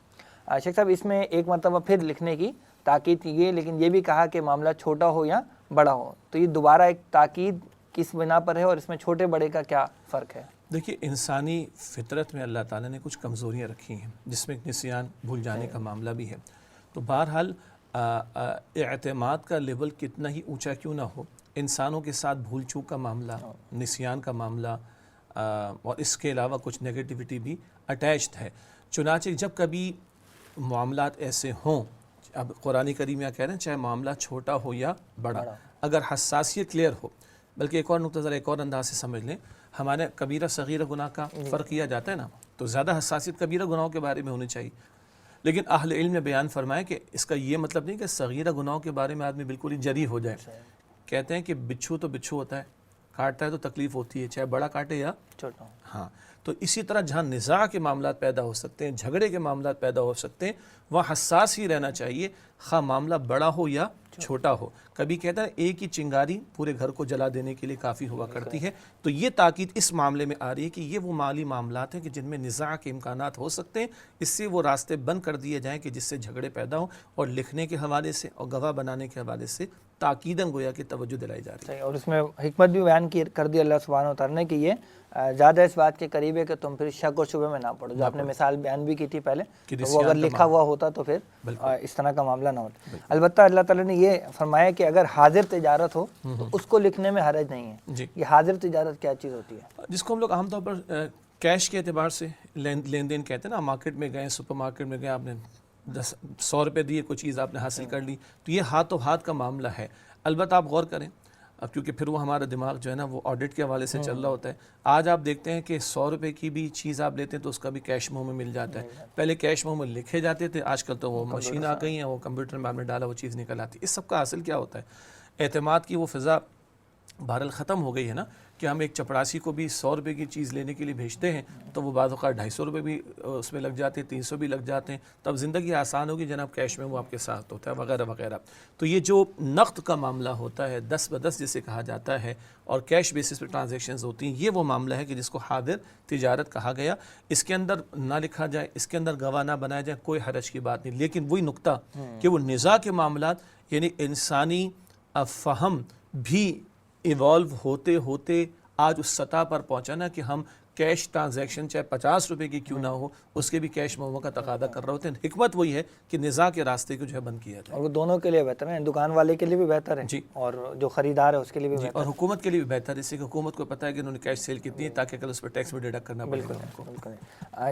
شیخ صاحب، اس میں ایک مرتبہ پھر لکھنے کی تاکید کی گئی، لیکن یہ بھی کہا کہ معاملہ چھوٹا ہو یا بڑا ہو، تو یہ دوبارہ ایک تاکید کس بنا پر ہے اور اس میں چھوٹے بڑے کا کیا فرق ہے؟ دیکھیے، انسانی فطرت میں اللہ تعالیٰ نے کچھ کمزوریاں رکھی ہیں جس میں ایک نسیان، بھول جانے کا معاملہ بھی ہے۔ تو بہرحال اعتماد کا لیول کتنا ہی اونچا کیوں نہ ہو، انسانوں کے ساتھ بھول چوک کا معاملہ، نسیان کا معاملہ، اور اس کے علاوہ کچھ نیگیٹیوٹی بھی اٹیچڈ ہے۔ چنانچہ جب کبھی معاملات ایسے ہوں، اب قرآن کریم کہہ رہے ہیں چاہے معاملہ چھوٹا ہو یا بڑا، اگر حساسیت کلیئر ہو، بلکہ ایک اور نقطہ ذرا ایک اور انداز سے سمجھ لیں، ہمارے کبیرہ صغیرہ گناہ کا فرق کیا جاتا ہے نا، تو زیادہ حساسیت کبیرہ گناہوں کے بارے میں ہونی چاہیے، لیکن اہل علم نے بیان فرمایا کہ اس کا یہ مطلب نہیں کہ صغیرہ گناہوں کے بارے میں آدمی بالکل ہی جری ہو جائے۔ کہتے ہیں کہ بچھو تو بچھو ہوتا ہے، کاٹتا ہے تو تکلیف ہوتی ہے، چاہے بڑا کاٹے یا چھوٹا۔ ہاں، تو اسی طرح جہاں نزاع کے معاملات پیدا ہو سکتے ہیں، جھگڑے کے معاملات پیدا ہو سکتے ہیں، وہاں حساس ہی رہنا چاہیے، خواہ معاملہ بڑا ہو یا چھوٹا ہو۔ کبھی کہتا ہے ایک ہی چنگاری پورے گھر کو جلا دینے کے لیے کافی ہوا کرتی ہے، تو یہ تاکید اس معاملے میں آ رہی ہے کہ یہ وہ مالی معاملات ہیں کہ جن میں نزاع کے امکانات ہو سکتے ہیں، اس سے وہ راستے بند کر دیے جائیں کہ جس سے جھگڑے پیدا ہوں، اور لکھنے کے حوالے سے اور گواہ بنانے کے حوالے سے تاکیداً گویا کہ توجہ دلائی جا رہی ہے۔ اور اس میں حکمت بھی بیان کر دی اللہ سبحانہ و تعالیٰ نے کہ یہ زیادہ اس بات کے قریب ہے کہ تم پھر شک اور شبہ میں نہ پڑو، جو آپ نے مثال بیان بھی کی تھی پہلے، تو وہ اگر لکھا ہوا ہوتا تو پھر اس طرح کا معاملہ نہ ہوتا۔ البتہ اللہ تعالیٰ نے یہ فرمایا کہ اگر حاضر تجارت ہو تو اس کو لکھنے میں حرج نہیں ہے۔ یہ حاضر تجارت کیا چیز ہوتی ہے؟ جس کو ہم لوگ عام طور پر کیش کے اعتبار سے لین دین کہتے ہیں نا، مارکیٹ میں گئے، سپر مارکیٹ میں گئے، آپ نے 100 روپے دیے، کوئی چیز آپ نے حاصل کر لی، تو یہ ہاتھوں ہاتھ کا معاملہ ہے۔ البتہ آپ غور کریں، اب کیونکہ پھر وہ ہمارا دماغ جو ہے نا وہ آڈٹ کے حوالے سے چل رہا ہوتا ہے، آج آپ دیکھتے ہیں کہ 100 روپے کی بھی چیز آپ لیتے ہیں تو اس کا بھی کیش مو میں مل جاتا ہے۔ پہلے کیش مو میں لکھے جاتے تھے، آج کل تو وہ مشین آ گئی ہیں، وہ کمپیوٹر میں آپ نے ڈالا وہ چیز نکل آتی ہے۔ اس سب کا حاصل کیا ہوتا ہے؟ اعتماد کی وہ فضا بہرحال ختم ہو گئی ہے نا، کہ ہم ایک چپڑاسی کو بھی 100 روپے کی چیز لینے کے لیے بھیجتے ہیں تو وہ بعض اوقات 250 روپے بھی اس میں لگ جاتے ہیں، 300 بھی لگ جاتے ہیں، تب زندگی آسان ہوگی جناب، کیش میں وہ آپ کے ساتھ ہوتا ہے وغیرہ وغیرہ۔ تو یہ جو نقد کا معاملہ ہوتا ہے، 10 بدس جسے کہا جاتا ہے، اور کیش بیسس پہ ٹرانزیکشنز ہوتی ہیں، یہ وہ معاملہ ہے کہ جس کو حاضر تجارت کہا گیا۔ اس کے اندر نہ لکھا جائے، اس کے اندر گواہ نہ بنایا جائے، کوئی حرج کی بات نہیں، لیکن وہی نقطہ کہ وہ نزاع کے معاملات، یعنی انسانی فہم بھی ایوالو ہوتے ہوتے آج اس سطح پر پہنچانا کہ ہم کیش ٹرانزیکشن چاہے 50 روپے کی کیوں نہ ہو اس کے بھی کیش مومو کا تقاضا کر رہے ہوتے ہیں. حکمت وہی ہے کہ نزاع کے راستے کو جو ہے بند کیا جائے. اور وہ دونوں کے لیے بہتر ہے, دکان والے کے لیے بھی بہتر ہے جی, اور جو خریدار ہے اس کے لیے بھی بہتر اور حکومت کے لیے بھی بہتر ہے, اس سے کہ حکومت کو پتہ ہے کہ انہوں نے کیش سیل کتنی ہے تاکہ کل اس پر ٹیکس بھی ڈیڈکٹ کرنا پڑے گا ان کو. بالکل.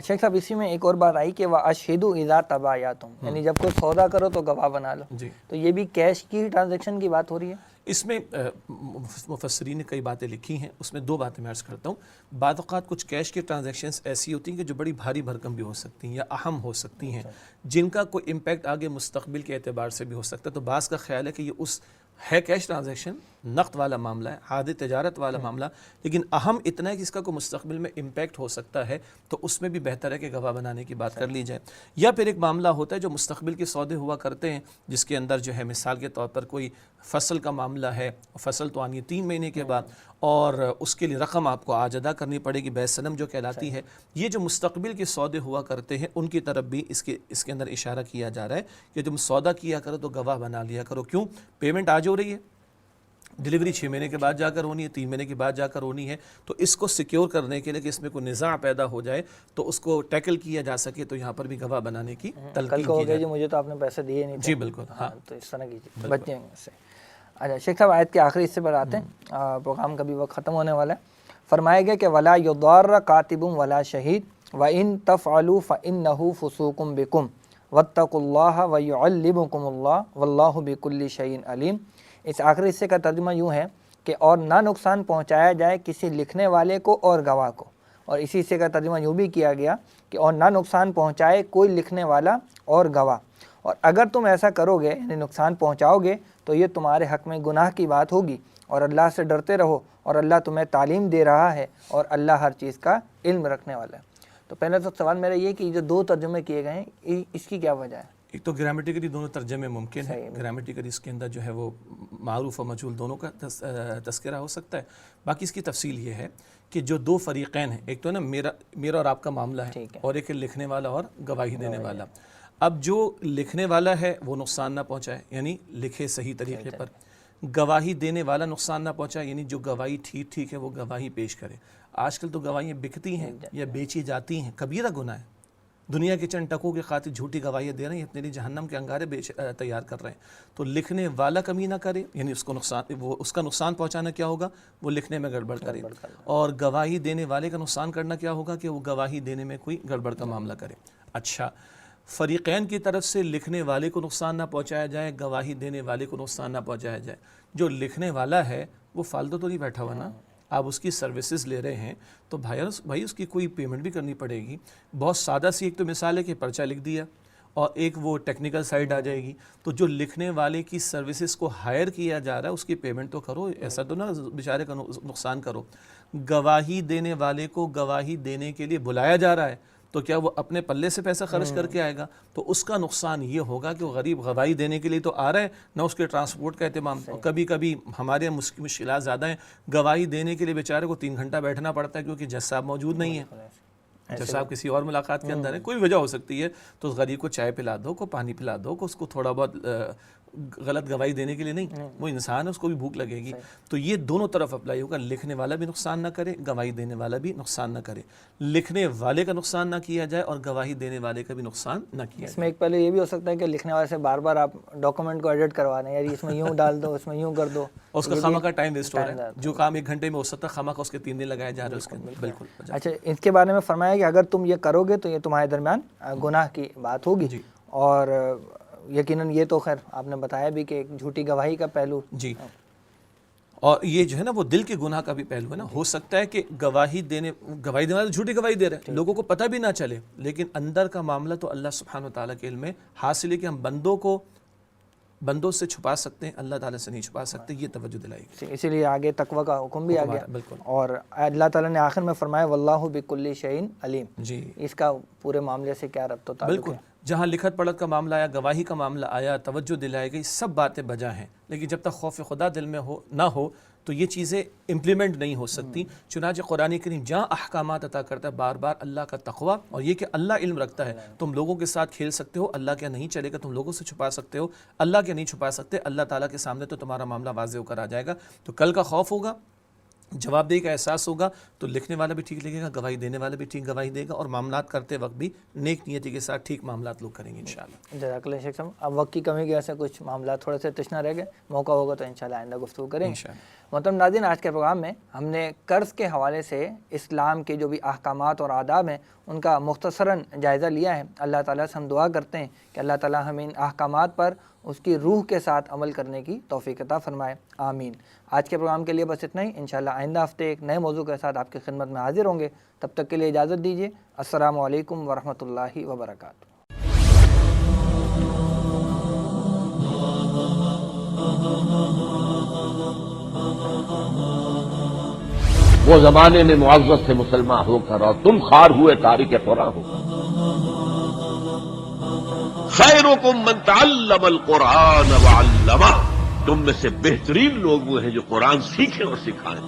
شیخ صاحب اسی میں ایک اور بات آئی کہ وَأَشْهِدُوا إِذَا تَبَايَعْتُمْ, یعنی جب کوئی سودا کرو تو گواہ بنا لو. جی, تو یہ بھی کیش کی ٹرانزیکشن کی بات ہو رہی ہے. اس میں مفسرین نے کئی باتیں لکھی ہیں, اس میں دو باتیں میں عرض کرتا ہوں. بعض اوقات کچھ کیش کی ٹرانزیکشنز ایسی ہوتی ہیں کہ جو بڑی بھاری بھرکم بھی ہو سکتی ہیں یا اہم ہو سکتی ہیں, جن کا کوئی امپیکٹ آگے مستقبل کے اعتبار سے بھی ہو سکتا ہے. تو بعض کا خیال ہے کہ یہ اس ہے کیش ٹرانزیکشن, نقد والا معاملہ ہے, عادی تجارت والا معاملہ, لیکن اہم اتنا ہے کہ اس کا کوئی مستقبل میں امپیکٹ ہو سکتا ہے, تو اس میں بھی بہتر ہے کہ گواہ بنانے کی بات کر لی جائے. یا پھر ایک معاملہ ہوتا ہے جو مستقبل کے سودے ہوا کرتے ہیں, جس کے اندر جو ہے مثال کے طور پر کوئی فصل کا معاملہ ہے, فصل تو آنی ہے 3 مہینے کے بعد, اور اس کے لیے رقم آپ کو آج ادا کرنی پڑے گی, بیع صنم جو کہلاتی ہے. یہ جو مستقبل کے سودے ہوا کرتے ہیں ان کی طرف بھی اس کے اندر اشارہ کیا جا رہا ہے کہ تم سودا کیا کرو تو گواہ بنا لیا کرو. کیوں؟ پیمنٹ آج ہو رہی ہے, ڈیلیوری 6 مہینے کے بعد جا کر ہونی ہے, 3 مہینے کے بعد جا کر ہونی ہے. تو اس کو سیکیور کرنے کے لیے کہ اس میں کوئی نزاع پیدا ہو جائے تو اس کو ٹیکل کیا جا سکے, تو یہاں پر بھی گواہ بنانے کی تلقین کی جائے. جی مجھے تو آپ نے پیسے دیے نہیں. جی بالکل, ہاں, تو اس طرح کیجیے, بچ جائیں گے اس سے. اچھا شیخ صاحب, آیت کے آخری حصے پر آتے ہیں, پروگرام کا بھی وقت ختم ہونے والا ہے. فرمایا گیا کہ وَلَا يُضَارَّ كَاتِبٌ وَلَا شَهِيدٌ وَإِن تَفْعَلُوا فَإِنَّهُ فُسُوقٌ بِكُمْ وَاتَّقُوا اللَّهَ وَيُعَلِّمُكُمُ اللَّهُ وَاللَّهُ بِكُلِّ شَيْءٍ عَلِيمٌ. اس آخری حصے کا ترجمہ یوں ہے کہ اور نہ نقصان پہنچایا جائے کسی لکھنے والے کو اور گواہ کو. اور اسی حصے کا ترجمہ یوں بھی کیا گیا کہ اور نہ نقصان پہنچائے کوئی لکھنے والا اور گواہ. اور اگر تم ایسا کرو گے, یعنی نقصان پہنچاؤ گے, تو یہ تمہارے حق میں گناہ کی بات ہوگی. اور اللہ سے ڈرتے رہو, اور اللہ تمہیں تعلیم دے رہا ہے, اور اللہ ہر چیز کا علم رکھنے والا ہے. تو پہلے تو سوال میرا یہ کہ جو 2 ترجمے کیے گئے ہیں اس کی کیا وجہ ہے؟ ایک تو گرامیٹیکلی دونوں ترجمے ممکن ہیں, گرامیٹیکلی اس کے اندر جو ہے وہ معروف و مجہول دونوں کا تذکرہ ہو سکتا ہے. باقی اس کی تفصیل یہ ہے کہ جو 2 فریقین ہیں, ایک تو نا میرا اور آپ کا معاملہ ہے, اور ایک لکھنے والا اور گواہی دینے والا. اب جو لکھنے والا ہے وہ نقصان نہ پہنچائے, یعنی لکھے صحیح طریقے پر. گواہی دینے والا نقصان نہ پہنچائے, یعنی جو گواہی ٹھیک ہے وہ گواہی پیش کرے. آج کل تو گواہیاں بکتی ہیں یا بیچی جاتی ہیں, کبیرہ گناہ ہے. دنیا کے چند ٹکوں کے خاطر جھوٹی گواہیاں دے رہے ہیں, اپنے لیے جہنم کے انگارے تیار کر رہے ہیں. تو لکھنے والا کمی نہ کرے, یعنی اس کا نقصان پہنچانا کیا ہوگا, وہ لکھنے میں گڑبڑ کرے. اور گواہی دینے والے کا نقصان کرنا کیا ہوگا کہ وہ گواہی دینے میں کوئی گڑبڑ کا معاملہ کرے. اچھا, فریقین کی طرف سے لکھنے والے کو نقصان نہ پہنچایا جائے, گواہی دینے والے کو نقصان نہ پہنچایا جائے. جو لکھنے والا ہے وہ فالتو تو نہیں بیٹھا ہوا نا, آپ اس کی سروسز لے رہے ہیں تو بھائی اس کی کوئی پیمنٹ بھی کرنی پڑے گی. بہت سادہ سی ایک تو مثال ہے کہ پرچہ لکھ دیا, اور ایک وہ ٹیکنیکل سائڈ آ جائے گی. تو جو لکھنے والے کی سروسز کو ہائر کیا جا رہا ہے اس کی پیمنٹ تو کرو, ایسا تو نہ بیچارے کا نقصان کرو. گواہی دینے والے کو گواہی دینے کے لیے بلایا جا رہا ہے, تو کیا وہ اپنے پلے سے پیسہ خرچ کر کے آئے گا؟ تو اس کا نقصان یہ ہوگا کہ وہ غریب گواہی دینے کے لیے تو آ رہا ہے, نہ اس کے ٹرانسپورٹ کا اہتمام. کبھی کبھی ہمارے مشکلات زیادہ ہیں, گواہی دینے کے لیے بیچارے کو 3 گھنٹہ بیٹھنا پڑتا ہے کیونکہ جج صاحب موجود نہیں ہے, جج صاحب کسی اور ملاقات کے اندر ہے, کوئی وجہ ہو سکتی ہے. تو اس غریب کو چائے پلا دو, کو پانی پلا دو, کو اس کو تھوڑا بہت غلط گواہی دینے کے لیے نہیں, وہ انسان ہے, اس کو بھی بھوک لگے گی. تو یہ دونوں طرف اپلائی ہوگا, لکھنے والا بھی نقصان نہ کرے, گواہی دینے والا بھی نقصان نہ کرے. لکھنے والے کا نقصان نہ کیا جائے اور گواہی دینے والے کا بھی نقصان نہ کیا جائے. اس میں ایک پہلے یہ بھی ہو سکتا ہے کہ لکھنے والے سے بار بار آپ ڈاکومنٹ کو ایڈٹ کروا دیں, یار اس میں یوں ڈال دو, اس میں یوں کر دو, اس کا خامہ کا ٹائم ویسٹ ہو رہا ہے. جو کام 1 گھنٹے میں ہو سکتا ہے خامہ کا اس کے 3 دن لگائے جا رہے ہیں اس کے اندر. بالکل. اچھا, اس کے بارے میں فرمایا کہ اگر تم یہ کرو گے تو یہ تمہارے درمیان گناہ کی بات ہوگی. اور یقیناً یہ تو خیر آپ نے بتایا بھی کہ ایک جھوٹی گواہی کا پہلو. جی, اور یہ جو ہے نا وہ دل کے گناہ کا بھی پہلو ہے نا. ہو سکتا ہے کہ گواہی دینے والا جھوٹی گواہی دے رہے ہیں, لوگوں کو پتہ بھی نہ چلے, لیکن اندر کا معاملہ تو اللہ سبحانہ وتعالیٰ کے علم میں حاصل ہے کہ ہم بندوں سے چھپا سکتے ہیں, اللہ تعالیٰ سے نہیں چھپا سکتے. یہ توجہ دلائی گئی, اسی لیے آگے تقوی کا حکم بھی آ گیا. بالکل. اور اللہ تعالیٰ نے آخر میں فرمایا واللہ بکل شیء علیم. جی, اس کا پورے معاملے سے کیا ربط و تعلق بالکل. جہاں لکھت پڑھت کا معاملہ آیا, گواہی کا معاملہ آیا, توجہ دلائی گئی, سب باتیں بجا ہیں. لیکن جب تک خوف خدا دل میں نہ ہو تو یہ چیزیں امپلیمنٹ نہیں ہو سکتی. چنانچہ قرآن کریم جہاں احکامات عطا کرتا ہے بار بار اللہ کا تقوی, اور یہ کہ اللہ علم رکھتا ہے. تم لوگوں کے ساتھ کھیل سکتے ہو, اللہ کیا نہیں چلے گا, تم لوگوں سے چھپا سکتے ہو, اللہ کیا نہیں چھپا سکتے, اللہ تعالیٰ کے سامنے تو تمہارا معاملہ واضح ہو کر آ جائے گا. تو کل کا خوف ہوگا, جواب دہی کا احساس ہوگا تو لکھنے والا بھی ٹھیک لکھے گا، گواہی دینے والا بھی ٹھیک گواہی دے گا، اور معاملات کرتے وقت بھی نیک نیتی کے ساتھ ٹھیک معاملات لوگ کریں گے انشاءاللہ۔ جزاک اللہ شیخ صاحب، اب وقت کی کمی کی وجہ سے کچھ معاملات تھوڑے سے تشنہ رہ گئے، موقع ہوگا تو انشاءاللہ آئندہ گفتگو کریں گے۔ محترم ناظرین، آج کے پروگرام میں ہم نے قرض کے حوالے سے اسلام کے جو بھی احکامات اور آداب ہیں ان کا مختصراً جائزہ لیا ہے۔ اللہ تعالیٰ سے ہم دعا کرتے ہیں کہ اللہ تعالیٰ ہمیں ان احکامات پر اس کی روح کے ساتھ عمل کرنے کی توفیق عطا فرمائے، آمین۔ آج کے پروگرام کے لیے بس اتنا ہی، انشاءاللہ آئندہ ہفتے ایک نئے موضوع کے ساتھ آپ کی خدمت میں حاضر ہوں گے۔ تب تک کے لیے اجازت دیجیے، السلام علیکم ورحمۃ اللہ وبرکاتہ۔ وہ زمانے میں معزز سے مسلمان ہو کر اور تم خار ہوئے تاریخ قرآن ہو۔ خیرکم من تعلم القرآن وعلمہ، تم میں سے بہترین لوگ وہ ہیں جو قرآن سیکھیں اور سکھائیں۔